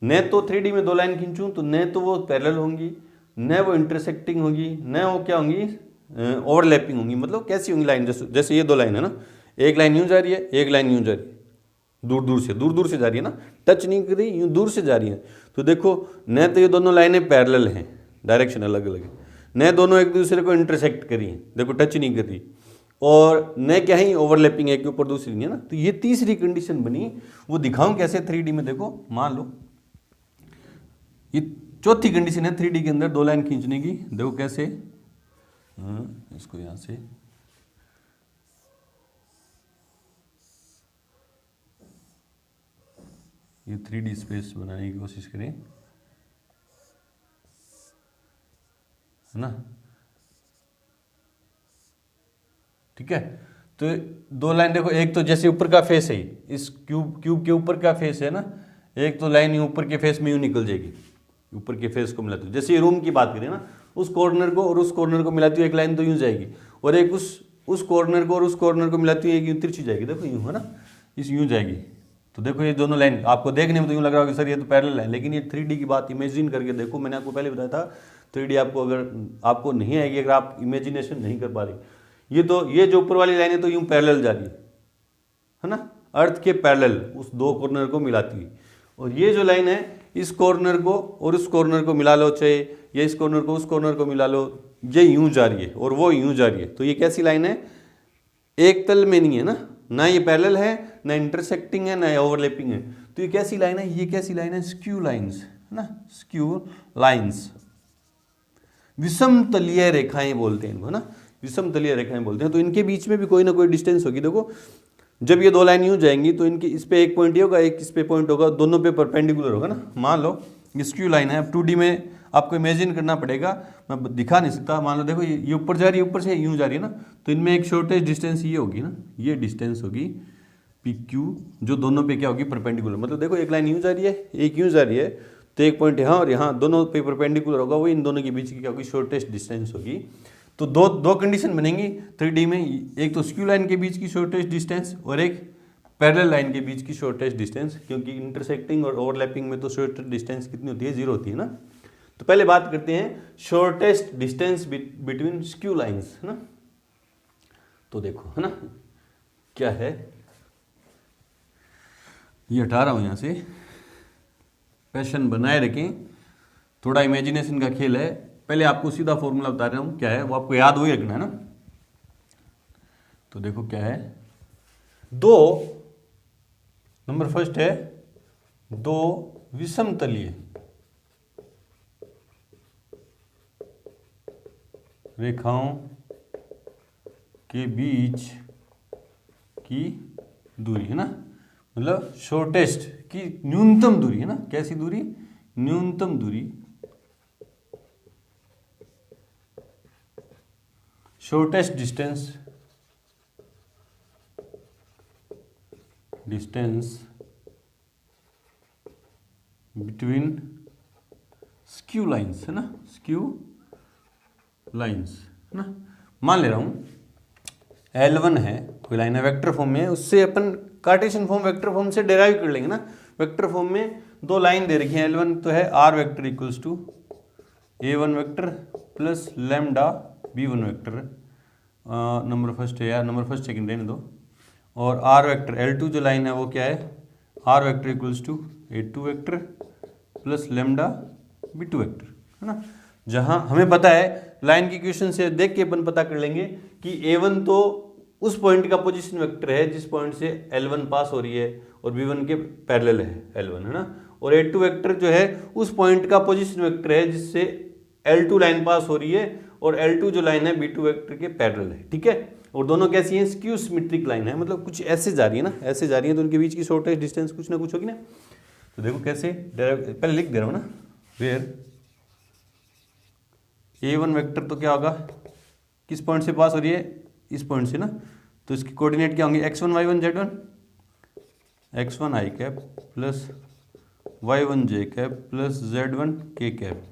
न तो 3D में दो लाइन खींचूं तो न तो वो पैरेलल होंगी, न वो इंटरसेक्टिंग होगी, न वो क्या होंगी, ओवरलैपिंग होंगी। मतलब कैसी होंगी लाइन, जैसे ये दो लाइन है ना, एक लाइन यूं जा रही है, एक लाइन यूं जा रही है, दूर दूर से जा रही है ना, टच नहीं कर रही, यूं दूर से जा रही है। तो देखो न तो ये दोनों लाइनें पैरेलल हैं, डायरेक्शन अलग अलग है, न दोनों एक दूसरे को इंटरसेक्ट करी हैं, देखो टच नहीं कर रही, और न क्या है ओवरलैपिंग है, एक ऊपर दूसरी नहीं है ना। तो ये तीसरी कंडीशन बनी, वो दिखाऊं कैसे 3D में। देखो मान लो ये चौथी कंडीशन है 3D के अंदर दो लाइन खींचने की, देखो कैसे, इसको यहां से ये 3D स्पेस बनाने की कोशिश करें, है ना, ठीक है। तो दो लाइन देखो, एक तो जैसे ऊपर का फेस है, इस क्यूब के ऊपर का फेस है ना, एक तो लाइन ऊपर के फेस में यूं निकल जाएगी, ऊपर के फेस को मिलाती हूँ, जैसे ये रूम की बात करें ना, उस कॉर्नर को और उस कॉर्नर को मिलाती हूँ, एक लाइन तो यूं जाएगी, और एक उस कॉर्नर को और उस कॉर्नर को मिलाती हूँ, एक यूं तिरछी जाएगी, देखो यूं, है ना, इस यूं जाएगी। तो देखो ये दोनों लाइन आपको देखने में तो यूं लग रहा होगा सर ये तो पैरेलल है, लेकिन ये 3D की बात इमेजिन करके देखो, मैंने आपको पहले बताया था 3D आपको अगर आपको नहीं आएगी, अगर आप इमेजिनेशन नहीं कर पा रहे, ये जो ऊपर वाली लाइन है तो यूं पैरेलल जा रही है ना, अर्थ के पैरेलल उस दो कॉर्नर को मिलाती हुई, और ये जो लाइन है इस कॉर्नर को और उस कॉर्नर को मिला लो, चाहे ये इस कॉर्नर को उस कॉर्नर को मिला लो, ये यूं जा रही है और वो यूं जा रही है। तो ये कैसी लाइन है, एक तल में नहीं है ना ये पैरेलल है, ना इंटरसेक्टिंग है, ना ओवरलैपिंग है। तो ये कैसी लाइन है, ये कैसी लाइन है, स्क्यू लाइंस, है ना, स्क्यू लाइंस, विषम तलीय रेखाएं बोलते हैं इनको, है ना, विषम तलीय रेखाएं बोलते हैं। तो इनके बीच में भी कोई ना कोई डिस्टेंस होगी। देखो जब ये दो लाइन यूं जाएंगी तो इनकी इस पे एक पॉइंट ये होगा, एक इस पे पॉइंट होगा, दोनों पे परपेंडिकुलर होगा ना। मान लो ये स्क्यू लाइन है, अब 2D में आपको इमेजिन करना पड़ेगा, मैं दिखा नहीं सकता। मान लो देखो ये ऊपर जा रही है, ऊपर से यूं जा रही है ना, तो इनमें एक शॉर्टेस्ट डिस्टेंस ये होगी ना, ये डिस्टेंस होगी PQ, जो दोनों पे क्या होगी, परपेंडिकुलर। मतलब देखो एक लाइन यूं जा रही है, एक यूं जा रही है, तो एक पॉइंट यहाँ और यहाँ दोनों पे परपेंडिकुलर होगा, वो इन दोनों के बीच की क्या होगी, शॉर्टेस्ट डिस्टेंस होगी। तो दो कंडीशन बनेंगी 3D में, एक तो स्क्यू लाइन के बीच की शॉर्टेस्ट डिस्टेंस और एक पैरेलल लाइन के बीच की शॉर्टेस्ट डिस्टेंस, क्योंकि इंटरसेक्टिंग और ओवरलैपिंग में तो शॉर्टेस्ट डिस्टेंस कितनी होती है, 0 होती है ना। तो पहले बात करते हैं shortest distance between skew lines, है ना। तो देखो, है ना, क्या है, ये हटा रहा हूं यहां से, पैशन बनाए रखें, थोड़ा इमेजिनेशन का खेल है। पहले आपको सीधा फॉर्मूला बता रहा हूं क्या है, वो आपको याद वही रखना है ना। तो देखो क्या है, दो, नंबर फर्स्ट है दो विषमतलीय रेखाओं के बीच की दूरी, है ना, मतलब शॉर्टेस्ट की न्यूनतम दूरी, है ना, कैसी दूरी, न्यूनतम दूरी, shortest distance between skew lines, है ना, स्क्यू लाइंस, है ना। मान ले रहा हूं L1 है, कोई लाइन है वेक्टर फॉर्म में, उससे अपन कार्टेशियन फॉर्म वेक्टर फॉर्म से डेराइव कर लेंगे ना। वेक्टर फॉर्म में दो लाइन दे रखी है, L1 तो है R vector equals to A1 vector plus lambda B1 vector, number first है यार, नंबर फर्स्ट सेकंड रहने दो, और R वेक्टर L2 जो लाइन है वो क्या है, R vector equals to A2 vector plus lambda B2 vector, है ना। जहां हमें पता है लाइन की इक्वेशन से देख के अपन पता कर लेंगे कि A1 तो उस पॉइंट का पोजीशन वेक्टर है जिस पॉइंट से L1 पास हो रही है और B1 के पैरेलल है L1, है ना। और A2 वेक्टर जो है उस पॉइंट का पोजीशन वेक्टर है जिससे L2 लाइन पास हो रही है और L2 जो लाइन है B2 वेक्टर के पैरेलल है, ठीक है। और दोनों कैसी हैं, स्क्यू सिमेट्रिक लाइन है, मतलब कुछ ऐसे जा रही है ना, ऐसे जा रही है, तो उनके बीच की शॉर्टेस्ट डिस्टेंस कुछ ना कुछ होगी ना। तो देखो कैसे, पहले लिख दे रहा हूँ ना, वेयर A1 वेक्टर तो क्या होगा, किस पॉइंट से पास हो रही है, इस पॉइंट से ना, तो इसके कोऑर्डिनेट क्या होंगे, x1 y1 z1, x1 i cap plus y1 j cap plus z1 k cap.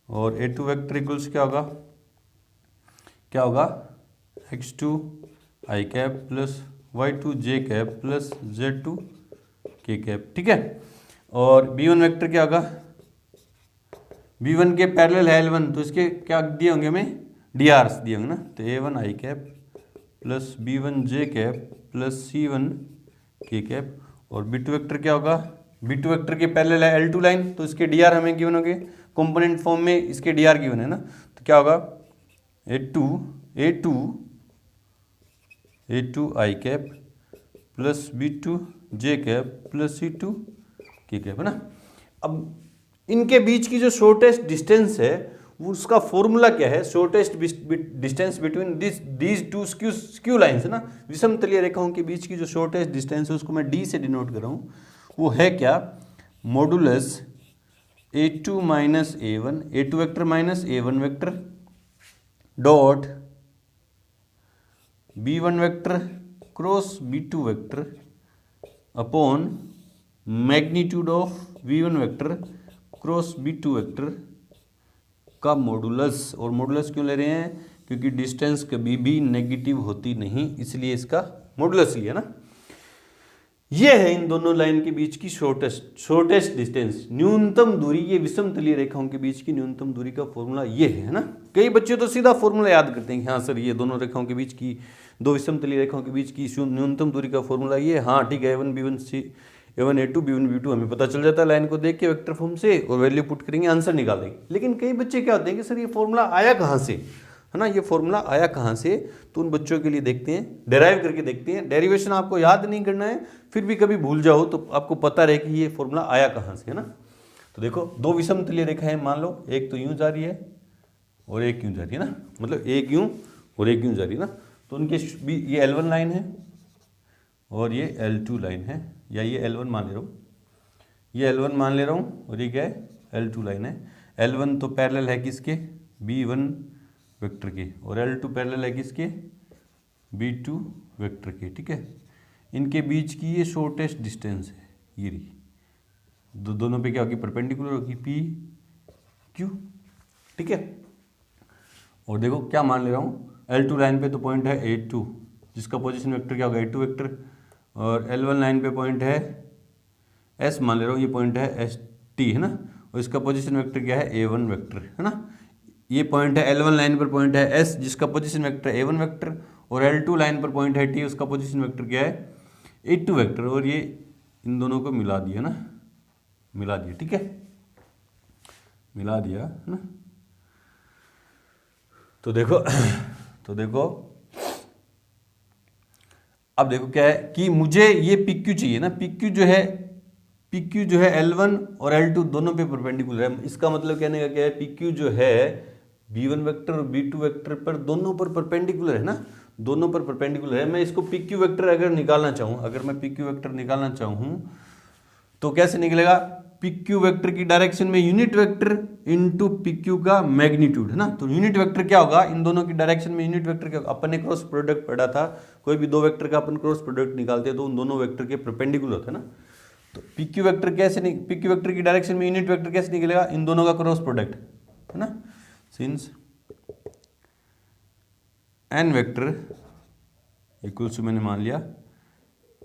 और A2 वेक्टर इक्वल्स क्या होगा, x2 i cap plus y2 j cap plus z2 k cap, ठीक है। और B1 वेक्टर क्या होगा, B1 के parallel है L1, तो इसके क्या दिए होंगे हमें, DRs दिए होंगे ना, तो A1 i cap plus B1 j cap plus C1 k cap. और B2 वेक्टर क्या होगा, B2 वेक्टर के पैरेलल है L2 लाइन, तो इसके DR हमें गिवन होंगे, कंपोनेंट फॉर्म में इसके DR गिवन है ना, तो क्या होगा A2 i cap plus B2 j cap plus C2 k cap, है ना। अब इनके बीच की जो शॉर्टेस्ट डिस्टेंस है वो उसका फॉर्मूला क्या है, shortest distance between these two skew lines, है ना, विषम तलीय रेखाओं के बीच की जो शॉर्टेस्ट डिस्टेंस है उसको मैं D से डिनोट कर रहा हूँ, वो है क्या, modulus A2 minus A1, A2 vector minus A1 vector dot B1 vector cross B2 vector upon magnitude of V1 vector cross B2 vector का मॉडुलस। और मॉडुलस क्यों ले रहे हैं, क्योंकि डिस्टेंस कभी भी नेगेटिव होती नहीं, इसलिए इसका मॉडुलस लिया ना। ये है इन दोनों लाइन के बीच की शॉर्टेस्ट डिस्टेंस, न्यूनतम दूरी, ये विषम तलीय रेखाओं के बीच की न्यूनतम दूरी का फॉर्मूला ये है ना। कई बच्चे तो सीधा फॉर्मूला याद करते हैं कि हाँ सर ये दोनों रेखाओं के बीच की, दो विषम तलीय रेखाओं के बीच की न्यूनतम दूरी का फॉर्मूला ये, हाँ ठीक है, A1 B1 C A1 A2 B1 B2 हमें पता चल जाता है लाइन को देख के वेक्टर फॉर्म से, और वैल्यू पुट करेंगे आंसर निकाल देंगे। लेकिन कई बच्चे क्या होते हैं कि सर ये फॉर्मूला आया कहाँ से, है ना, ये फॉर्मूला आया कहाँ से, तो उन बच्चों के लिए देखते हैं, डेराइव करके देखते हैं। डेरिवेशन आपको याद नहीं करना है, फिर भी कभी भूल जाओ तो आपको पता रहे कि ये फॉर्मूला आया कहाँ से, है ना। तो देखो दो विषम तलीय रेखाएं मान लो, एक तो यूं जा रही है और एक यूं जा रही है ना, मतलब एक यूं और एक यूं जा रही है ना, तो उनके ये L1 लाइन है और ये L2 लाइन है, या ये L1 मान ले रहा हूँ, ये L1 मान ले रहा हूँ और ये क्या है, L2 लाइन है। L1 तो पैरेलल है किसके, B1 वेक्टर के, और L2 पैरेलल है किसके, B2 वेक्टर के, ठीक है। इनके बीच की ये शॉर्टेस्ट डिस्टेंस है, ये रही, दोनों पे क्या होगी, परपेंडिकुलर होगी, PQ, ठीक है। और देखो क्या मान ले रहा हूँ, L2 लाइन पे तो पॉइंट है A2 जिसका पोजीशन वेक्टर क्या होगा, A2 वेक्टर, और L1 लाइन पे पॉइंट है S मान ले रहा हूँ, ये पॉइंट है ST, है ना, और इसका पोजीशन वेक्टर क्या है, A1 वेक्टर, है ना। ये पॉइंट है L1 लाइन पर पॉइंट है S जिसका पोजीशन वेक्टर A1 वेक्टर, और L2 लाइन पर पॉइंट है T उसका पोजीशन वेक्टर क्या है, A2 वेक्टर, और ये इन दोनों को मिला दिया ना, मिला दिया, ठीक है, मिला दिया, है ना। तो देखो अब देखो क्या है कि मुझे ये PQ चाहिए ना, PQ जो है L1 और L2 दोनों पे परपेंडिकुलर है। इसका मतलब कहने का क्या है, PQ जो है B1 वेक्टर और B2 वेक्टर पर दोनों पर परपेंडिकुलर है ना, दोनों पर परपेंडिकुलर है। मैं इसको PQ वेक्टर अगर निकालना चाहूँ, अगर मैं PQ वेक्टर निकालना चाहूँ तो कैसे निकलेगा, PQ वेक्टर की डायरेक्शन में यूनिट वेक्टर इनटू PQ का मैग्नीट्यूड, है ना। तो यूनिट वेक्टर क्या होगा, इन दोनों की डायरेक्शन में यूनिट वेक्टर क्या, अपन ने क्रॉस प्रोडक्ट पढ़ा था, कोई भी दो वेक्टर का अपन क्रॉस प्रोडक्ट निकालते हैं तो उन दोनों वेक्टर के परपेंडिकुलर होता है ना। तो PQ वेक्टर PQ वेक्टर की डायरेक्शन में यूनिट वेक्टर कैसे निकलेगा, इन दोनों का क्रॉस प्रोडक्ट, है ना। Since n vector equals to मैंने मान लिया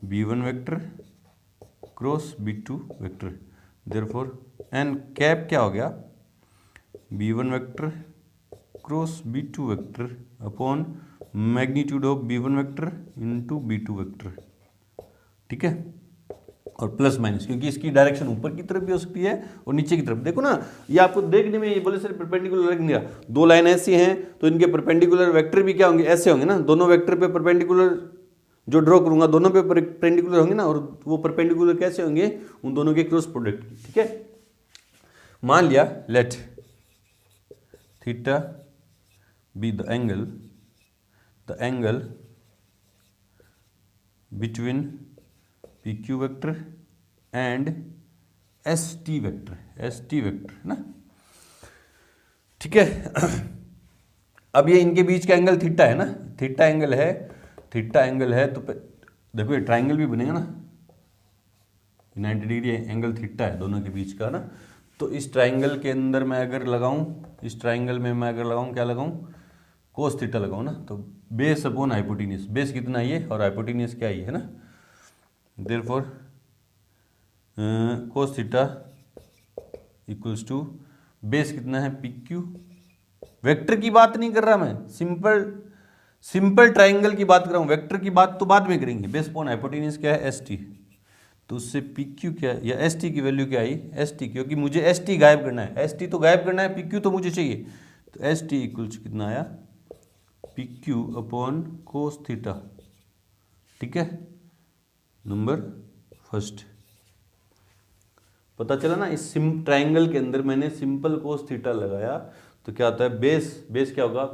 B1 vector cross B2 vector, therefore n cap क्या हो गया, B1 vector cross B2 vector upon magnitude of B1 vector into B2 vector, ठीक है। और प्लस माइनस, क्योंकि इसकी डायरेक्शन ऊपर की तरफ भी हो सकती है और नीचे की तरफ। देखो ना, ये आपको देखने में ये बोले सर परपेंडिकुलर लग नहीं रहा, दो लाइन ऐसी हैं तो इनके परपेंडिकुलर वेक्टर भी क्या होंगे, ऐसे होंगे ना, दोनों वेक्टर पे परपेंडिकुलर जो ड्रॉ करूंगा दोनों पे परपेंडिकुलर होंगे ना, और वो परपेंडिकुलर कैसे होंगे, उन दोनों के क्रॉस प्रोडक्ट की। ठीक है, मान लिया late theta b the angle between P Q vector and S T vector है ना। ठीक है, अब ये इनके बीच का एंगल थीटा है ना, थीटा एंगल है तो देखो ये ट्राइंगल भी बनेगा ना, 90 डिग्री एंगल थीटा है दोनों के बीच का ना। तो इस ट्राइंगल के अंदर मैं अगर लगाऊं, इस ट्राइंगल में मैं अगर लगाऊं, क्या लगाऊं, कोस थीटा लगाऊं ना, तो बेस अपॉन हाइपोटेन्यूज, बेस कितना ये और हाइपोटेन्यूज क्या है ना, therefore cos theta equals to base कितना है पी क्यू। वेक्टर की बात नहीं कर रहा मैं, सिंपल ट्राइंगल की बात कर रहा हूं, वेक्टर की बात तो बाद में करेंगे। बेस अपॉन हाइपोटेन्यूज क्या है, एस टी, तो उससे पी क्यू क्या या एस टी की वैल्यू क्या आई, एस टी, क्योंकि मुझे एस टी गायब करना है, एस टी तो गायब करना है, पी क्यू तो मुझे चाहिए, तो एस टी इक्वल्स कितना आया, P Q upon cos theta. ठीक है, नंबर फर्स्ट। पता चला ना, इस ट्राइंगल के अंदर मैंने सिंपल कोस थीटा लगाया तो क्या होता है, बेस क्या होगा,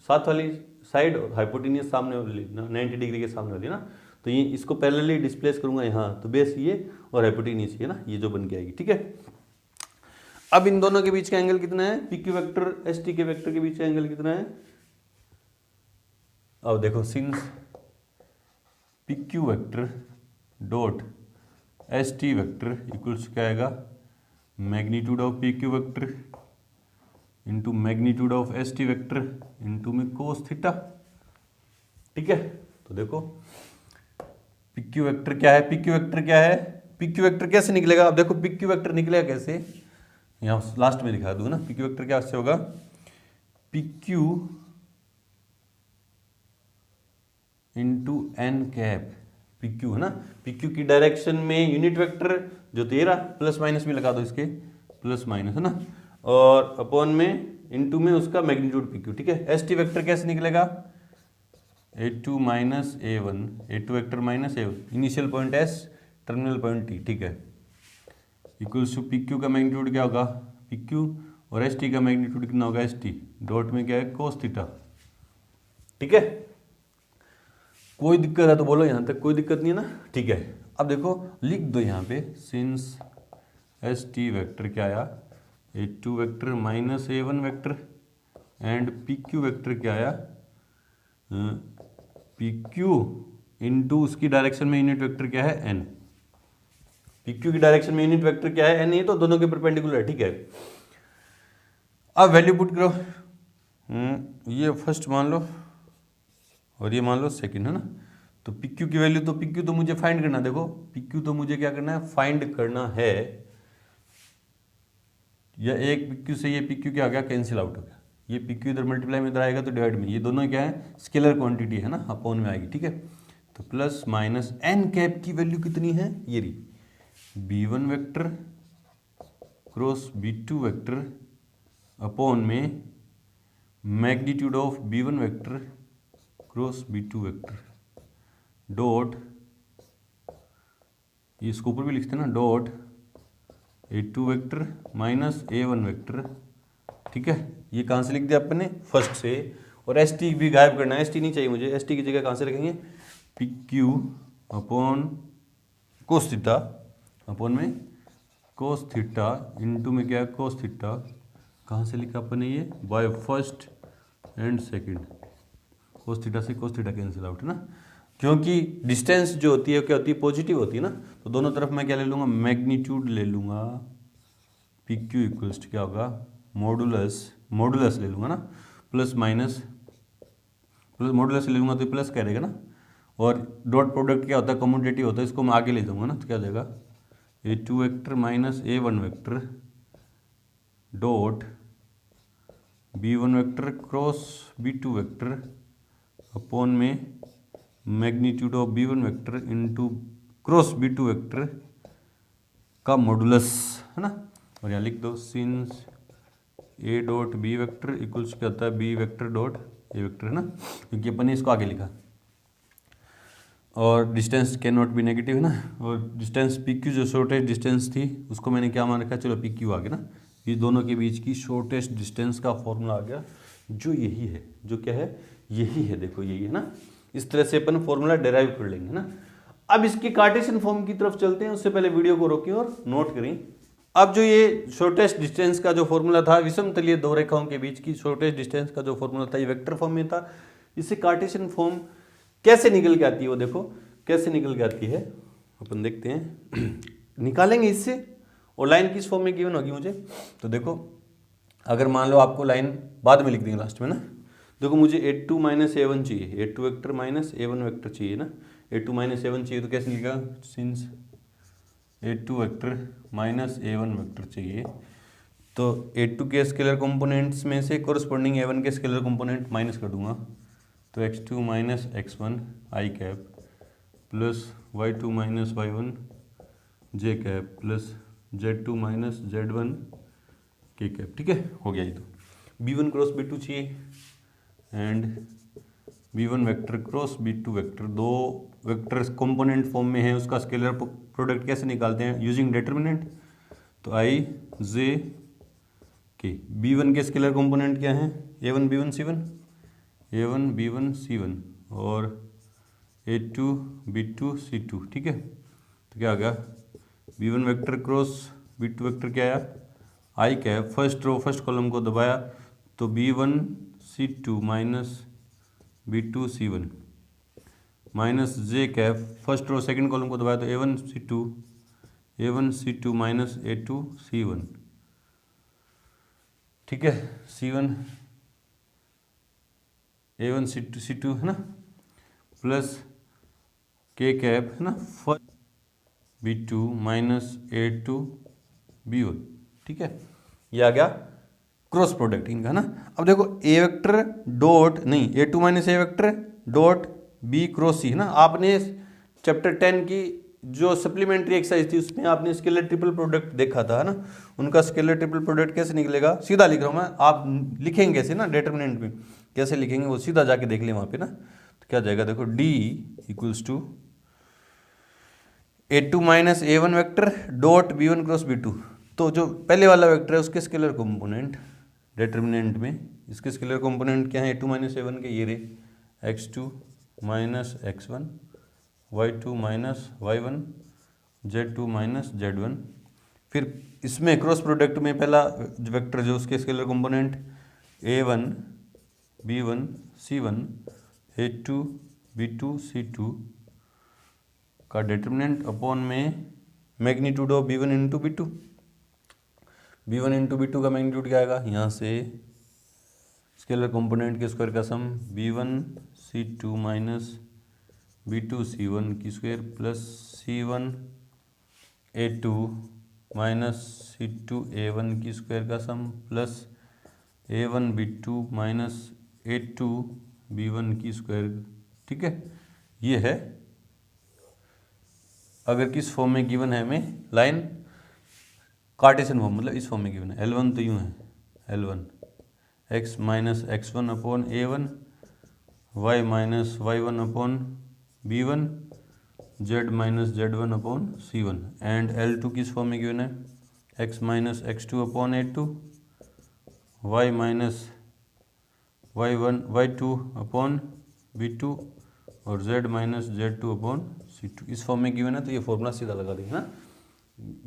साथ वाली साइड और हाइपोटेन्यूज सामने वाली 90 डिग्री के सामने वाली ना, तो ये इसको पैरेलली डिस्प्लेस करूंगा यहाँ, तो बेस ये और हाइपोटेन्यूज ये ना, ये जो बन के आएगी। ठीक है, अब इन दोनों के बीच का एंगल कितना है, P Q vector S T के वेक्टर के बीच का एंगल कितना है। अब देखो since P Q vector dot S T vector equals क्या आएगा, magnitude of P Q vector into magnitude of S T vector into में कोस थीटा। ठीक है, तो देखो पी क्यू वेक्टर क्या है, पी क्यू वेक्टर क्या है, पी क्यू वेक्टर कैसे निकलेगा। अब देखो पी क्यू वेक्टर निकलेगा कैसे, यहाँ लास्ट में दिखा दूंगा ना, पी क्यू वेक्टर क्या से होगा, p q into n cap, p q है ना, पी क्यू की डायरेक्शन में यूनिट वेक्टर जो तेरा, प्लस माइनस भी लगा दो इसके, प्लस माइनस है ना, और अपॉन में इनटू में उसका मैग्नीट्यूड पी क्यू। ठीक है, एस टी वेक्टर कैसे निकलेगा, a2 minus a1, a2 vector minus a1, initial point s, terminal point t। ठीक है, इक्वल्स टू पी क्यू का मैग्नीट्यूड क्या होगा, पी क्यू, और एस टी का मैग्नीट्यूड कितना होगा, एस टी, डॉट में क्या है, कोस थीटा। ठीक है, कोई दिक्कत है तो बोलो, यहां तक कोई दिक्कत नहीं है ना। ठीक है, अब देखो लिख दो यहाँ पे, सिंस एस टी वेक्टर क्या आया, a2 vector minus a1 vector and P Q vector क्या आया, पी क्यू इंटू उसकी डायरेक्शन में यूनिट वेक्टर क्या है, एन, पी क्यू की डायरेक्शन में यूनिट वेक्टर क्या है, एन, ये तो दोनों के परपेंडिकुलर है। ठीक है, अब वैल्यू पुट करो, ये फर्स्ट मान लो और ये मान लो सेकंड है ना, तो पी क्यू की वैल्यू, तो पी क्यू तो मुझे फाइंड करना है, देखो पी क्यू तो मुझे क्या करना है, फाइंड करना है, या एक पी क्यू से ये पी क्यू क्या आ गया, कैंसिल आउट हो गया, ये पी क्यू इधर मल्टीप्लाई में इधर आएगा तो डिवाइड में, ये दोनों क्या है, स्केलर क्वांटिटी है ना, अपॉन में आएगी। ठीक है, तो प्लस माइनस एन कैप की वैल्यू कितनी है, ये रही B1 vector cross बी2 vector upon में magnitude of B1 vector cross बी2 vector dot, ये इसको ऊपर भी लिखते हैं ना, dot a2 vector minus a1 vector. ठीक है, ये कहाँ से लिख दिया अपने, फर्स्ट से, और एस टी भी गायब करना है, एस टी नहीं चाहिए मुझे, एस टी की जगह कहाँ से रखेंगे, P Q upon cos theta, upon में कोस थीटा इंटू में क्या है, कोस थीटा, कहाँ से लिखा अपने ये, by first and second, cos theta से कोस थीटा कैंसिल आउट है ना, क्योंकि डिस्टेंस जो होती है क्या होती है, पॉजिटिव होती है ना, तो दोनों तरफ मैं क्या ले लूँगा, मैग्नीट्यूड ले लूँगा, पी क्यू इक्वल्स क्या होगा, मॉडुलस ले लूँगा ना, प्लस माइनस, प्लस मॉडुलस ले लूँगा तो प्लस करेगा ना, और डॉट प्रोडक्ट क्या होता है, कम्यूटेटिव होता है, इसको मैं आगे ले जाऊँगा ना, तो क्या देगा, a2 vector minus a1 vector dot b1 vector cross b2 vector upon में magnitude of b1 vector into cross b2 vector का मॉडुलस, है ना। और यहाँ लिख दो since A dot B vector equals क्या होता है B vector dot A vector, है ना, क्योंकि अपन ने इसको आगे लिखा। और distance can not be negative, है ना। और डिस्टेंस पी क्यू जो शॉर्टेस्ट डिस्टेंस थी उसको मैंने क्या मान रखा, चलो पी क्यू आ गया ना, ये दोनों के बीच की शॉर्टेस्ट डिस्टेंस का फॉर्मूला आ गया, जो यही है, जो क्या है, यही है, देखो यही है ना। इस तरह से अपन फॉर्मूला डेराइव कर लेंगे ना। अब इसके कार्टेशियन फॉर्म की तरफ चलते हैं, उससे पहले वीडियो को रोकिए और नोट करें। अब जो ये शॉर्टेस्ट डिस्टेंस का जो फॉर्मूला था, विषम तलीय दो रेखाओं के बीच की शॉर्टेस्ट डिस्टेंस का जो फॉर्मूला था, ये वेक्टर फॉर्म में था। इससे कार्टेशियन फॉर्म कैसे निकल के आती है, वो देखो कैसे निकल के आती है, अपन देखते हैं। निकालेंगे इससे, और लाइन किस फॉर्म में गिवन होगी मुझे, तो देखो अगर मान लो आपको लाइन बाद में लिख देंगे लास्ट में ना। देखो मुझे a2 माइनस a1 चाहिए, a2 vector minus a1 vector चाहिए ना, a2 माइनस a1 चाहिए तो कैसे लिखा, since a2 vector minus a1 vector चाहिए, तो a2 के स्केलर कंपोनेंट्स में से कोरस्पॉन्डिंग a1 के स्केलर कंपोनेंट माइनस कर दूंगा, तो x2 minus x1 I cap plus y2 minus y1 J cap plus z2 minus z1 K cap. ठीक है, हो गया ये। तो b1 क्रॉस b2 चाहिए and b1 vector cross b2 vector, दो वेक्टर कंपोनेंट फॉर्म में है, उसका स्केलर प्रोडक्ट कैसे निकालते हैं, यूजिंग डिटरमिनेंट। तो i j के b1 के स्केलर कंपोनेंट क्या हैं, a1 b1 c1, a1 b1 c1 और a2 b2 c2। ठीक है, तो क्या आ गया, b1 vector cross b2 vector क्या आया, I cap, first row first column को दबाया तो b1 c2 minus b2 c1 minus जे cap, first row second column को दबाया तो a1 c2 minus a2 c1। ठीक है, c1 a1 c2 है ना, प्लस के कैप, है ना, first b2 minus a2 b1। ठीक है, ये आ गया क्रॉस प्रोडक्ट इनका ना। अब देखो ए वेक्टर डॉट नहीं a2 माइनस ए वेक्टर डॉट बी क्रॉस सी, है ना। आपने चैप्टर 10 की जो सप्लीमेंट्री एक्सरसाइज थी उसमें आपने स्केलर ट्रिपल प्रोडक्ट देखा था, है ना। उनका स्केलर ट्रिपल प्रोडक्ट कैसे निकलेगा, सीधा लिख रहा हूँ मैं, आप लिखेंगे कैसे ना, डिटरमिनेंट में कैसे लिखेंगे वो सीधा जाके देख लें वहाँ पे ना। तो क्या जाएगा, देखो d equals to a2 minus a1 vector dot b1 cross b2। तो जो पहले वाला वेक्टर है उसके स्केलर कंपोनेंट डिटरमिनेंट में, इसके स्केलर कंपोनेंट क्या है, a2 माइनस a1 के ये रे, x2 minus x1 y2 minus y1 z2 minus z1। फिर इसमें क्रॉस प्रोडक्ट में पहला वेक्टर जो उसके scalar component a1 b1 c1 a2 b2 c2 का डिटरमिनेंट अपॉन में magnitude of b1 into b2। b1 into b2 का मैग्नीट्यूड क्या आएगा, यहाँ से स्केलर कंपोनेंट के स्क्वायर का सम b1 c2 minus b2 c1 की square plus c1 a2 minus c2 a1 की स्क्वायर का सम plus a1 b2 minus a2 b1 की स्क्वायर। ठीक है, ये है अगर किस फॉर्म में गिवन है हमें लाइन, कार्टेशियन फॉर्म, मतलब इस फॉर्म में गिवन है। L1 तो यूँ है, L1 x minus x1 upon a1 y minus y1 upon b1 z minus z1 upon c1 and L2 किस फॉर्म में गिवन है, x minus x2 upon a2 y minus y2 upon b2 और z minus z2 upon c2 इस form में given है। तो ये formula सीधा लगा देंगे ना,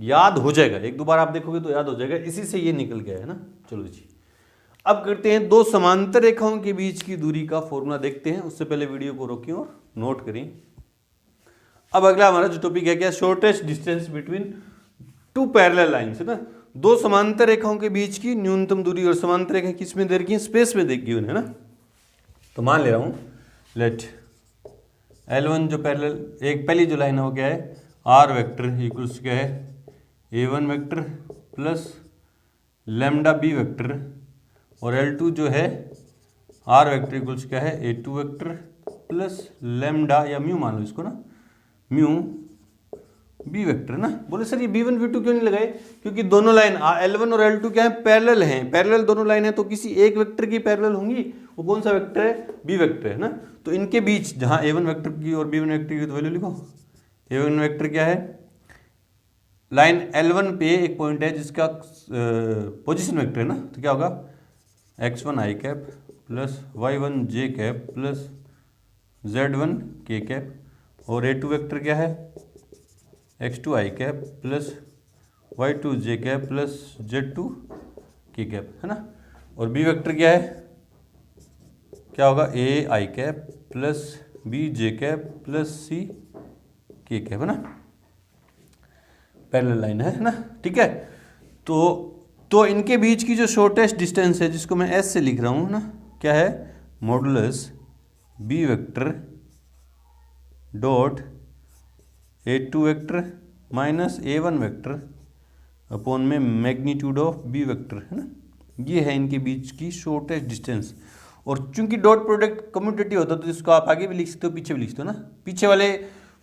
याद हो जाएगा, एक दो बार आप देखोगे तो याद हो जाएगा, इसी से ये निकल गया है ना। चलो जी, अब करते हैं दो समांतर रेखाओं के बीच की दूरी का फॉर्मूला देखते हैं। उससे पहले वीडियो को रोकिए और नोट करें। अब अगला हमारा जो टॉपिक है क्या, shortest distance between two parallel lines, है ना। दो समांतर रेखाओं के बीच की न्यूनतम दूरी, और समांतर रेखा किस में दे रखी है, स्पेस में देखी है ना। तो मान ले रहा हूं, लेट L1 जो पैरेलल, एक पहली जो लाइन है वो क्या है, R वेक्टर इक्वल्स क्या है, A1 vector plus lambda B vector, और L2 जो है R वेक्टर इक्वल्स क्या है, A2 वेक्टर प्लस लैम्डा या म्यू मान लो इसको ना, म्यू बी वेक्टर ना। बोले सर ये b1 b2 क्यों नहीं लगाए, क्योंकि दोनों लाइन L1 और L2 क्या है, पैरेलल हैं, पैरेलल दोनों लाइन है, तो किसी एक वेक्टर की पैरेलल होंगी, वो कौन सा वेक्टर है, बी वेक्टर है ना। तो इनके बीच जहां a1 वेक्टर की और b1 वेक्टर की, तो वैल्यू लिखो। a1 वेक्टर क्या है, लाइन L1 पे एक पॉइंट है जिसका पोजीशन वेक्टर है ना, तो क्या होगा x1 i cap plus y1 j cap plus z1 k cap, और a2 वेक्टर क्या है x2 i cap plus y2 j cap plus z2 k cap, है ना। और b वेक्टर क्या है, क्या होगा a i cap plus b j cap plus c k cap, है ना। पैरेलल लाइन है ना, ठीक है। तो इनके बीच की जो शॉर्टेस्ट डिस्टेंस है, जिसको मैं s से लिख रहा हूँ ना, क्या है, modulus b vector dot a2 vector minus a1 vector upon में मैग्नीट्यूड ऑफ b वेक्टर, है ना। ये है इनके बीच की शॉर्टेस्ट डिस्टेंस। और चूंकि डॉट प्रोडक्ट कम्यूटेटिव होता है, तो इसको आप आगे भी लिख सकते हो, पीछे भी लिख सकते हो ना। पीछे वाले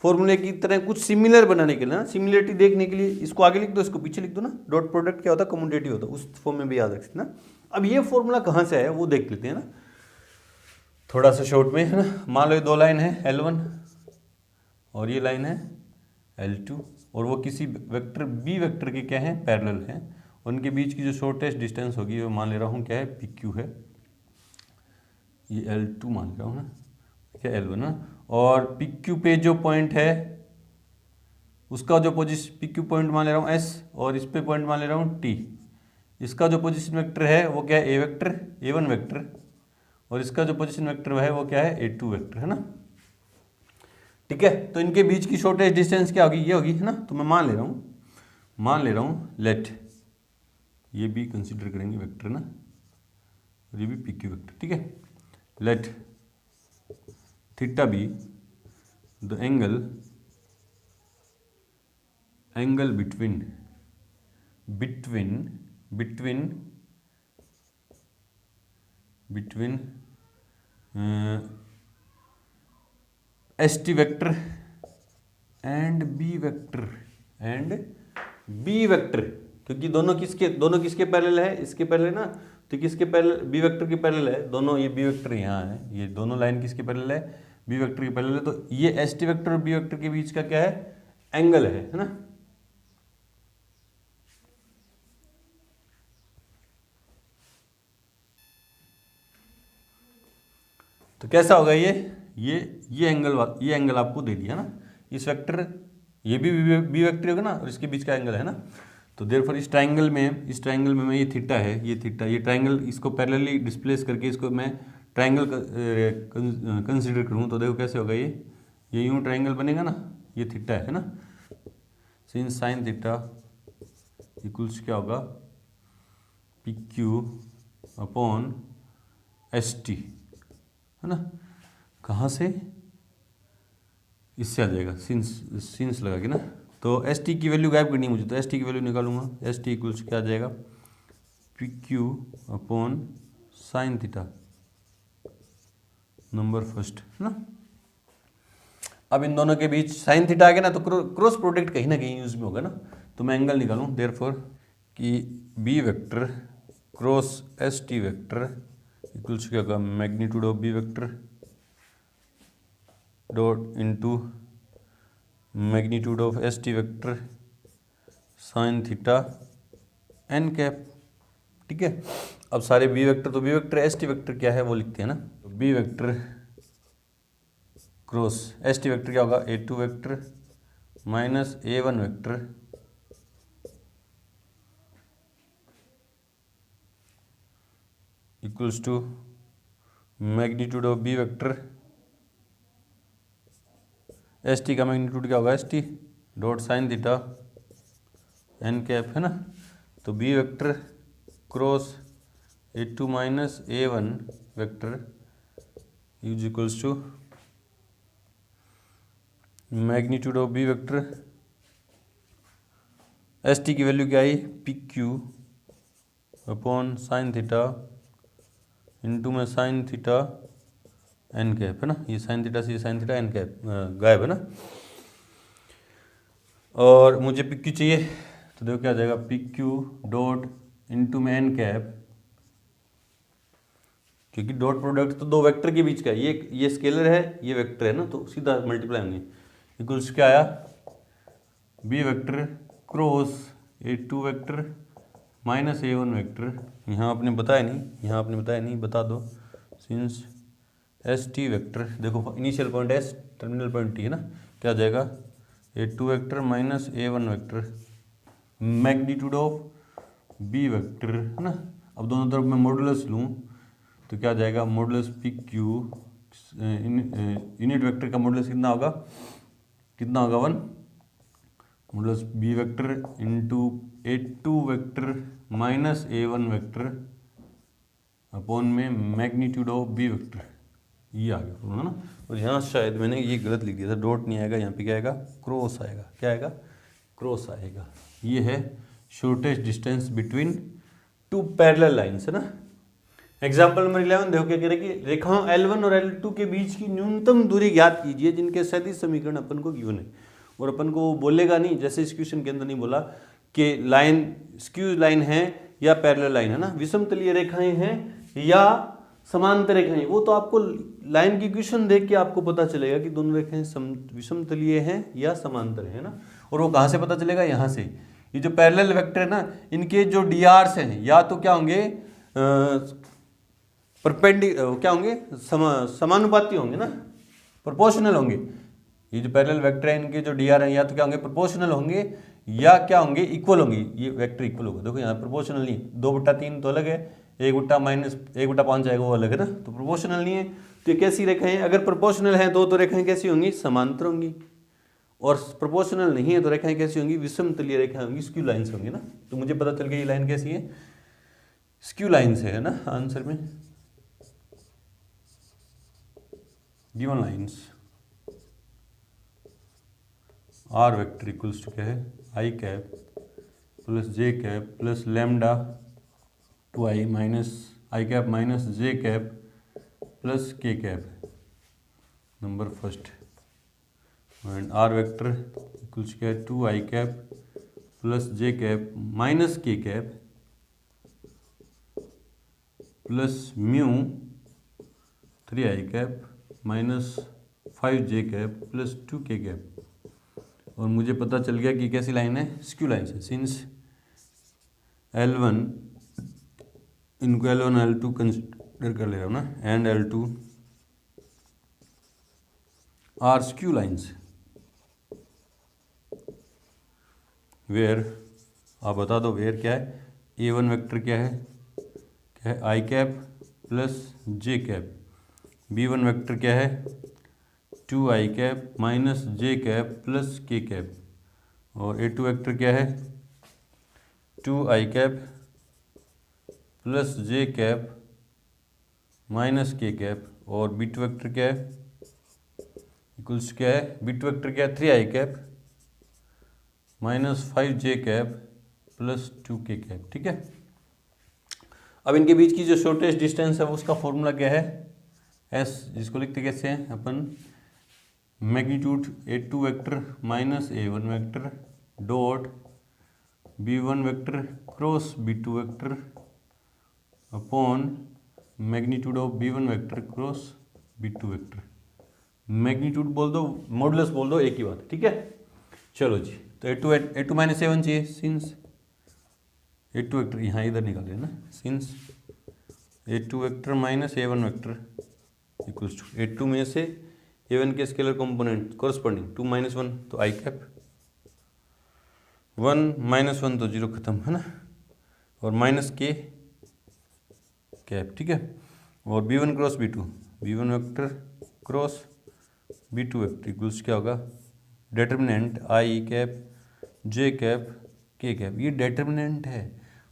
फॉर्मूले की तरह कुछ सिमिलर बनाने के लिए ना, सिमिलरिटी देखने के लिए इसको आगे लिख दो, इसको पीछे लिख दो ना। डॉट प्रोडक्ट क्या होता है, कम्यूटेटिव होता है, उस फॉर्म में भी याद रख सकते ना। अब ये फॉर्मूला कहाँ से है वो देख लेते हैं ना, थोड़ा सा शॉर्ट में, है ना। मान लो ये दो लाइन है L1 और ये लाइन है L2, और वो किसी वेक्टर b वेक्टर के क्या है, पैरेलल हैं। उनके बीच की जो शॉर्टेस्ट डिस्टेंस होगी वो मान ले रहा हूँ क्या है, PQ है। ये L2 मान रहा हूँ ना, क्या L1 ना। और PQ पे जो पॉइंट है उसका जो पोजीशन, PQ पॉइंट मान ले रहा हूँ S, और इस पे पॉइंट मान ले रहा हूँ T। इसका जो पोजीशन वेक्टर है वो क्या है, A वेक्टर, A1 वेक्टर, और इसका जो पोजीशन वेक्टर है वो क्या है, A2 वेक्टर, है ना। ठीक है, तो इनके बीच की शॉर्टेस्ट डिस्टेंस क्या होगी, ये होगी, है ना। तो मैं मान ले रहा हूँ लेट, ये भी कंसीडर करेंगे वेक्टर ना, और ये भी PQ वेक्टर, ठीक है। Let theta b the angle between ST vector and b vector, क्योंकि दोनों किसके पैरेलल है, इसके पैरेलल ना। तो किसके पैरेलल, बी वेक्टर के पैरेलल है दोनों, ये बी वेक्टर यहाँ है, ये दोनों लाइन किसके पैरेलल है, बी वेक्टर के पैरेलल है। तो ये ST वेक्टर और बी वेक्टर के बीच का क्या है, एंगल है ना। तो कैसा होगा ये एंगल आपको दे दिया ना, इस वेक्टर, ये भी बी वेक्टर होगा ना, और इसके बीच का एंगल है ना। तो देयरफॉर इस ट्रायंगल में मैं, ये थीटा है, ये ट्रायंगल, इसको पैरेलली डिस्प्लेस करके इसको मैं ट्रायंगल कंसीडर करूँ, तो देखो कैसे होगा ये यूँ ट्रायंगल बनेगा ना, ये थीटा है ना। सिन साइन थीटा इक्वल्स क्या होगा, PQ अपॉन ST, है ना। कहाँ से, इससे आ जाएगा, सिंस लगा के ना। तो ST की वैल्यू गायब करनी है मुझे, तो ST की वैल्यू निकालूंगा। ST इक्वल्स क्या आ जाएगा, PQ upon sine theta number first, है ना। अब इन दोनों के बीच साइन थीटा आ गया ना, तो क्रॉस प्रोडक्ट कहीं ना कहीं यूज में होगा ना। तो मैं एंगल निकालूँ, देयरफॉर कि b vector cross ST vector equals क्या होगा, magnitude of B vector dot into magnitude of ST vector sine theta n cap, ठीक है। अब सारे बी वेक्टर, तो बी वेक्टर ST वेक्टर क्या है वो लिखते हैं ना। तो b vector cross ST vector क्या होगा, A2 vector minus A1 vector equals to magnitude of B vector, ST का मैग्नीट्यूड क्या होगा, ST dot sign theta n cap, है ना। तो b vector cross A2 minus A1 vector is equals to magnitude of B vector, ST की value क्या आई, PQ upon sine theta into में साइन थीटा n कैप, है ना। ये साइन थीटा से साइन थीटा n कैप गायब, है ना। और मुझे पी क्यू चाहिए, तो देखो क्या आ जाएगा, पी क्यू डॉट इंटू में एन कैप, क्योंकि डॉट प्रोडक्ट तो दो वेक्टर के बीच का है, ये स्केलर है, ये वेक्टर है ना, तो सीधा मल्टीप्लाई होंगे, इक्वल्स क्या आया, B vector cross A two vector minus A one vector, यहाँ आपने बताया नहीं, बता दो, सिंस एस टी वेक्टर, देखो initial point S, terminal point T है ना, क्या आ जाएगा, A two vector minus A one vector, magnitude of B vector है ना। अब दोनों तरफ मैं मॉडुलस लूँ तो क्या आ जाएगा, modulus p q, unit vector का मॉडुलस कितना होगा 1, modulus b vector into a two vector minus A one vector upon में मैग्नीट्यूड ऑफ बी वेक्टर, ये आ गया है ना। और यहाँ शायद मैंने ये गलत लिख दिया था, डॉट नहीं आएगा, यहाँ पे क्या आएगा, क्रॉस आएगा, क्या आएगा, क्रॉस आएगा। ये है shortest distance between two parallel lines है ना। एग्जाम्पल नंबर 11 देखो क्या कह रहे कि रेखाओं L1 और L2 के बीच की न्यूनतम दूरी ज्ञात कीजिए जिनके सदिश समीकरण अपन को गिवन है। और अपन को बोलेगा नहीं, जैसे इस क्वेश्चन के अंदर नहीं बोला कि लाइन स्क्यू लाइन है या पैरेलल लाइन है ना, विषमतलीय रेखाएं हैं या समांतर रेखाएं, वो तो आपको लाइन की इक्वेशन देख के आपको पता चलेगा कि दोनों रेखाएं विषमतलीय हैं या समांतर है ना। और वो कहाँ से पता चलेगा, यहाँ से। ये जो पैरेलल वेक्टर है ना, इनके जो डीआरस हैं या तो क्या होंगे, क्या होंगे, समानुपाती होंगे ना, प्रोपोर्शनल होंगे। ये जो पैरेलल वेक्टर है इनके जो डीआर हैं या तो क्या होंगे, प्रोपोर्शनल होंगे या क्या होंगे, इक्वल होंगे। ये वेक्टर इक्वल होगा, देखो यहाँ प्रोपोर्शनल नहीं, 2/3 तो अलग है, 1/-1/5 आएगा वो अलग है ना, तो प्रोपोर्शनल नहीं है। तो ये कैसी रेखाएं, अगर प्रोपोर्शनल है तो रेखाएं कैसी होंगी, समांतर होंगी, और प्रोपोर्शनल नहीं है तो रेखाएं कैसी होंगी, विषमतलीय रेखाएं होंगी, स्क्यू लाइन्स होंगी ना। तो मुझे पता चल गया ये लाइन कैसी है, स्क्यू लाइन्स है ना आंसर में। Given lines are vector equals to क्या है, आई cap plus j cap plus lambda two i minus i cap minus J cap plus k cap, number first. And are vector equals क्या है, 2 i cap plus j cap minus k cap plus mu 3 i cap minus 5 j cap plus 2 k cap. और मुझे पता चल गया कि कैसी line है, स्क्यू लाइन है। सिंस L1 इनको L1 L2 कंसिडर कर ले रहा हूँ ना, and L2 are skew lines, where, आप बता दो वेयर क्या है, A1 वेक्टर क्या है आई cap plus j cap, B1 vector क्या है 2 i cap minus J cap plus k cap, और A2 वेक्टर क्या है 2 i cap plus j cap minus k cap, और B2 वेक्टर क्या है इक्वल्स क्या है, B2 वेक्टर क्या है 3 i cap minus 5 j cap plus 2 k cap. ठीक है, अब इनके बीच की जो शॉर्टेस्ट डिस्टेंस है वो उसका फॉर्मूला क्या है, एस, जिसको लिखते कैसे हैं अपन, magnitude A2 vector minus A1 vector dot B1 vector cross B2 vector upon magnitude of B1 vector cross B2 vector. Magnitude बोल दो, मॉडुलस बोल दो, एक ही बात। ठीक है, चलो जी। तो A2 माइनस A1 चाहिए, सिंस A2 वेक्टर यहाँ इधर निकाल रहे हैं ना, since A2 vector minus A1 vector equals to A2 में से A1 के स्केलर कंपोनेंट कोरस्पॉन्डिंग 2 - 1 तो आई कैप, 1 - 1 तो 0 खत्म है ना, और माइनस के कैप। ठीक है, और B1 cross B2, B1 vector cross B2 vector equals क्या होगा, डिटर्मिनेंट आई कैप जे कैप के कैप। ये डिटर्मिनेंट है,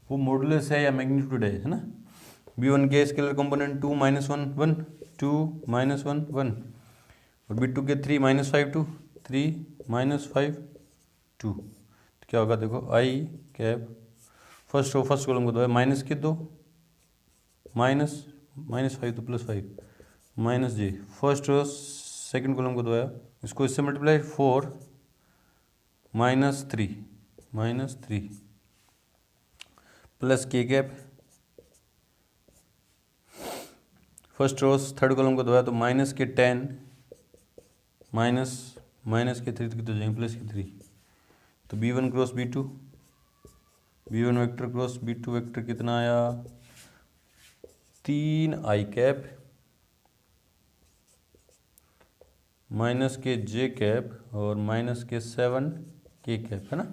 वो मॉडुलस है या मैग्नीट्यूड है ना। B1 के स्केलर कंपोनेंट 2 - 1 1 2 - 1 1, और B2 के 3 - 5 2 3 - 5 2, तो क्या होगा देखो, आई कैप फर्स्ट कॉलम को दो है माइनस के 2 माइनस 5 तो +5 माइनस जे, फर्स्ट रो सेकंड कॉलम को दो है, इसको इससे multiply 4 -3 plus k cap, first रोज थर्ड कॉलम को दबाया तो -10 माइनस के 3 तो जाएंगे प्लस के 3, तो B1 cross B2, B1 vector cross B2 vector कितना आया 3 आई कैप माइनस के J कैप और माइनस के 7 के कैप, है ना।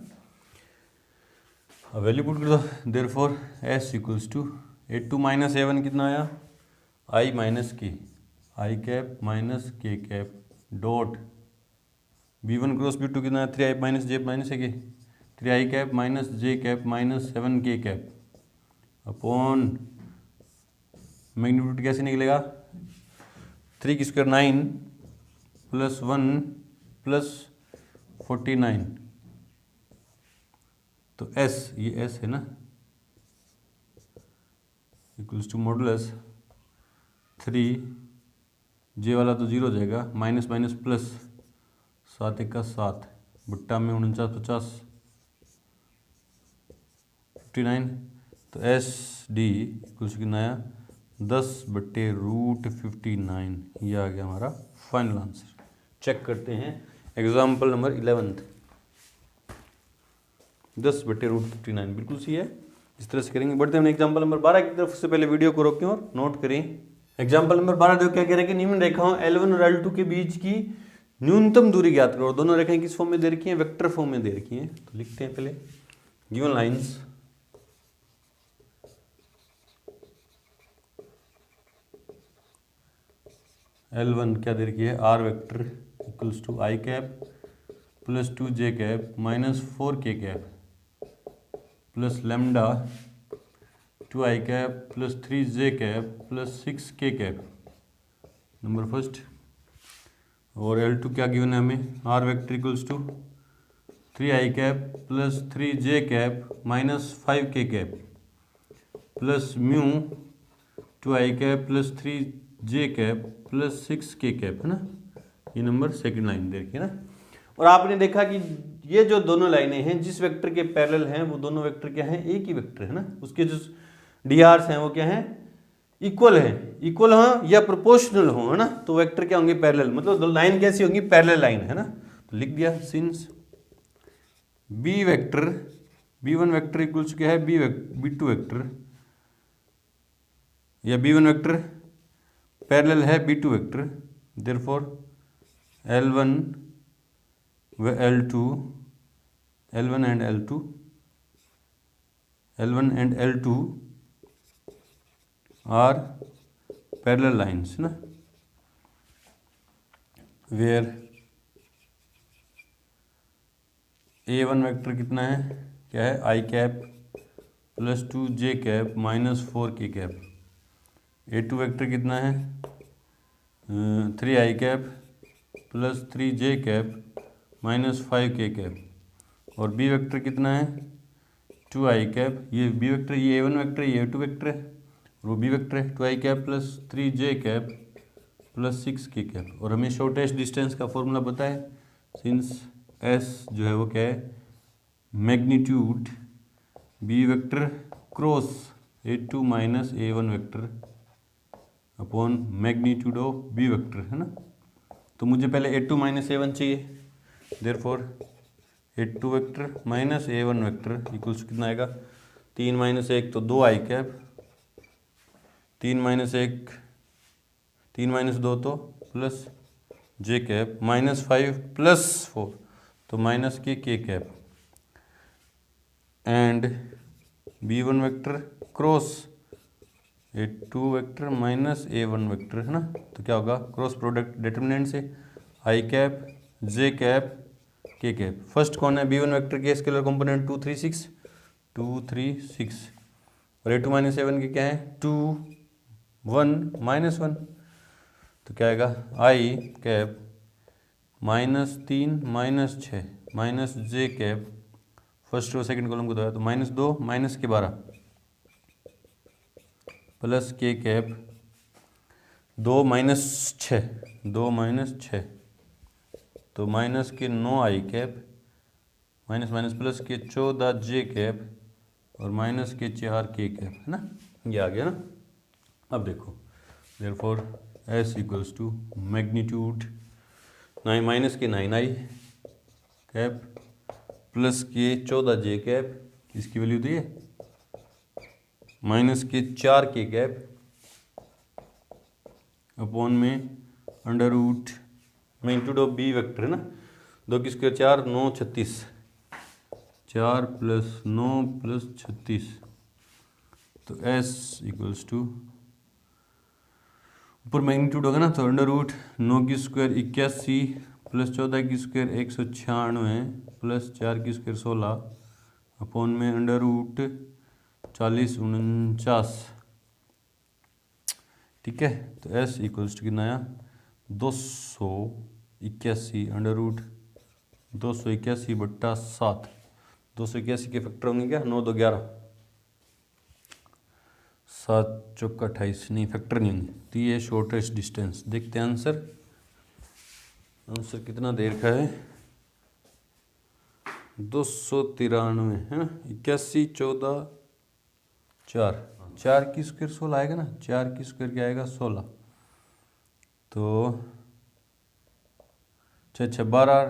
अब वैल्यू पुट कर दो, therefore S equals to A2 minus A1 कितना आया I minus k i cap minus k cap dot B1 cross B2 कितना है 3i माइनस J माइनस है के 3i cap minus J cap minus 7 के cap upon magnitude कैसे निकलेगा 3 की स्क्वायर 9 प्लस 1 प्लस 49, तो S ये S है ना इक्वल्स टू मॉडुलस 3 J वाला तो 0 हो जाएगा माइनस माइनस प्लस 7 1 का 7 बट्टा में 49 50 59, तो एस डी कुछ कितना आया 10/√59, ये आ गया हमारा फाइनल आंसर। चेक करते हैं एग्जाम्पल नंबर 11, 10/√59 बिल्कुल सही है। इस तरह से करेंगे। बढ़ते हैं एग्जाम्पल नंबर 12 की तरफ। से पहले वीडियो को रोकें और नोट करें। एग्जाम्पल नंबर 12 देखो क्या कह रहे हैं कि निम्न रेखाओं L1 और L2 के बीच की न्यूनतम दूरी ज्ञात करो। दोनों रेखाएं किस फॉर्म में दे रखी हैं, वेक्टर फॉर्म में दे रखी हैं। तो लिखते हैं पहले गिवन लाइंस L1 क्या दे रखी है R vector equals to I cap plus 2J cap minus 4K cap plus lambda 2I cap plus 3J cap plus 6K cap number first. और L2 क्या गिवन है हमें, R vector equals to 3I cap plus 3J cap minus 5K cap plus mu 2I cap plus 3J cap plus 6K cap, है ना। ये number second line दे रखी है ना। और आपने देखा कि ये जो दोनों लाइनें हैं जिस वेक्टर के पैरेलल हैं वो दोनों वेक्टर क्या हैं, एक ही वेक्टर है ना। उसके जो DRs हैं वो क्या हैं, इक्वल हैं। इक्वल हो या प्रोपोर्शनल हो, है ना, तो वेक्टर क्या होंगे, पैरेलल। मतलब दो लाइन कैसी होंगी, पैरेलल लाइन, है ना। तो लिख दिया since B vector B1 vector equals क्या है B2 वेक्टर या B1 वेक्टर पैरेलल है B2 वेक्टर, देयरफॉर L1 व L2 L1 and L2 are parallel lines, ना, वेयर A1 वेक्टर कितना है, क्या है I cap plus 2J cap minus 4K cap. A2 vector कितना है 3I cap plus 3J cap minus 5K cap. और B vector कितना है 2I कैप, ये B वेक्टर, ये A1 वेक्टर, ये A2 वेक्टर है, और वो B वेक्टर है 2I cap plus 3J cap plus 6K cap. और हमें शॉर्टेस्ट डिस्टेंस का फॉर्मूला पता है, सिंस S जो है वो क्या है magnitude B vector cross A2 minus A1 vector upon magnitude of B vector, है ना। तो मुझे पहले A2 माइनस A1 चाहिए, therefore A2 vector minus A1 vector equals कितना आएगा 3 माइनस 1 तो 2I कैप, 3 माइनस 1 3 माइनस 2 तो plus J cap minus 5 plus 4 तो minus K cap and B1 vector cross A2 vector minus A1 vector, है ना। तो क्या होगा क्रॉस प्रोडक्ट डिटरमिनेंट से I cap J cap K cap. First कौन है B1 वेक्टर के स्केलर कंपोनेंट 2 3 6 और A2 माइनस A1 के क्या है 2 1 माइनस 1, तो क्या आएगा I cap minus 3 minus 6 minus J cap first row second column को दो तो माइनस 2 माइनस के 12 प्लस K कैप 2 माइनस 6 तो माइनस के 9I cap minus minus plus के 14j कैप और माइनस के 4k कैप, है ना, ये आ गया ना। अब देखो therefore s equals to magnitude 9 minus के 9i कैप प्लस के 14j कैप, इसकी वैल्यू दी है, माइनस के 4k कैप अपॉन में under root magnitude of B vector, है ना, 2 की स्क्वायर 4 9 36, 4 प्लस 9 प्लस 36, तो s इक्वल्स टू ऊपर मैग्नीट्यूड होगा ना, तो अंडर रूट 9 की स्क्वायर 81 प्लस 14 की स्क्वायर 196 प्लस 4 की स्क्वायर 16 अपॉन में अंडर रूट 40 49, ठीक है। तो s इक्वल्स टू कितना आया 281 अंडर रूट 281/7, 281 के फैक्टर होंगे क्या, 9 2 11, 7 चौका 28, नहीं फैक्टर नहीं होंगे, तो ये शॉर्टेस्ट डिस्टेंस। देखते हैं आंसर, आंसर कितना देर का है, 293, है ना, 81 14 4, 4 की स्क्वायर 16 आएगा ना, 4 की स्क्वायर क्या आएगा 16, तो 6 6 12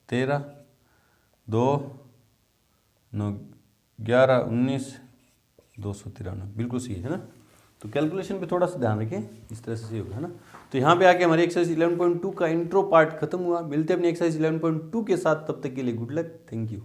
13 2 9 11 19, 293, बिल्कुल सही है ना। तो कैलकुलेशन पे थोड़ा सा ध्यान रखें, इस तरह से होगा, है ना। तो यहाँ पे आके हमारी एक्सरसाइज 11.2 का इंट्रो पार्ट खत्म हुआ। मिलते हैं अपनी एक्सरसाइज 11.2 के साथ, तब तक के लिए गुड लक, थैंक यू।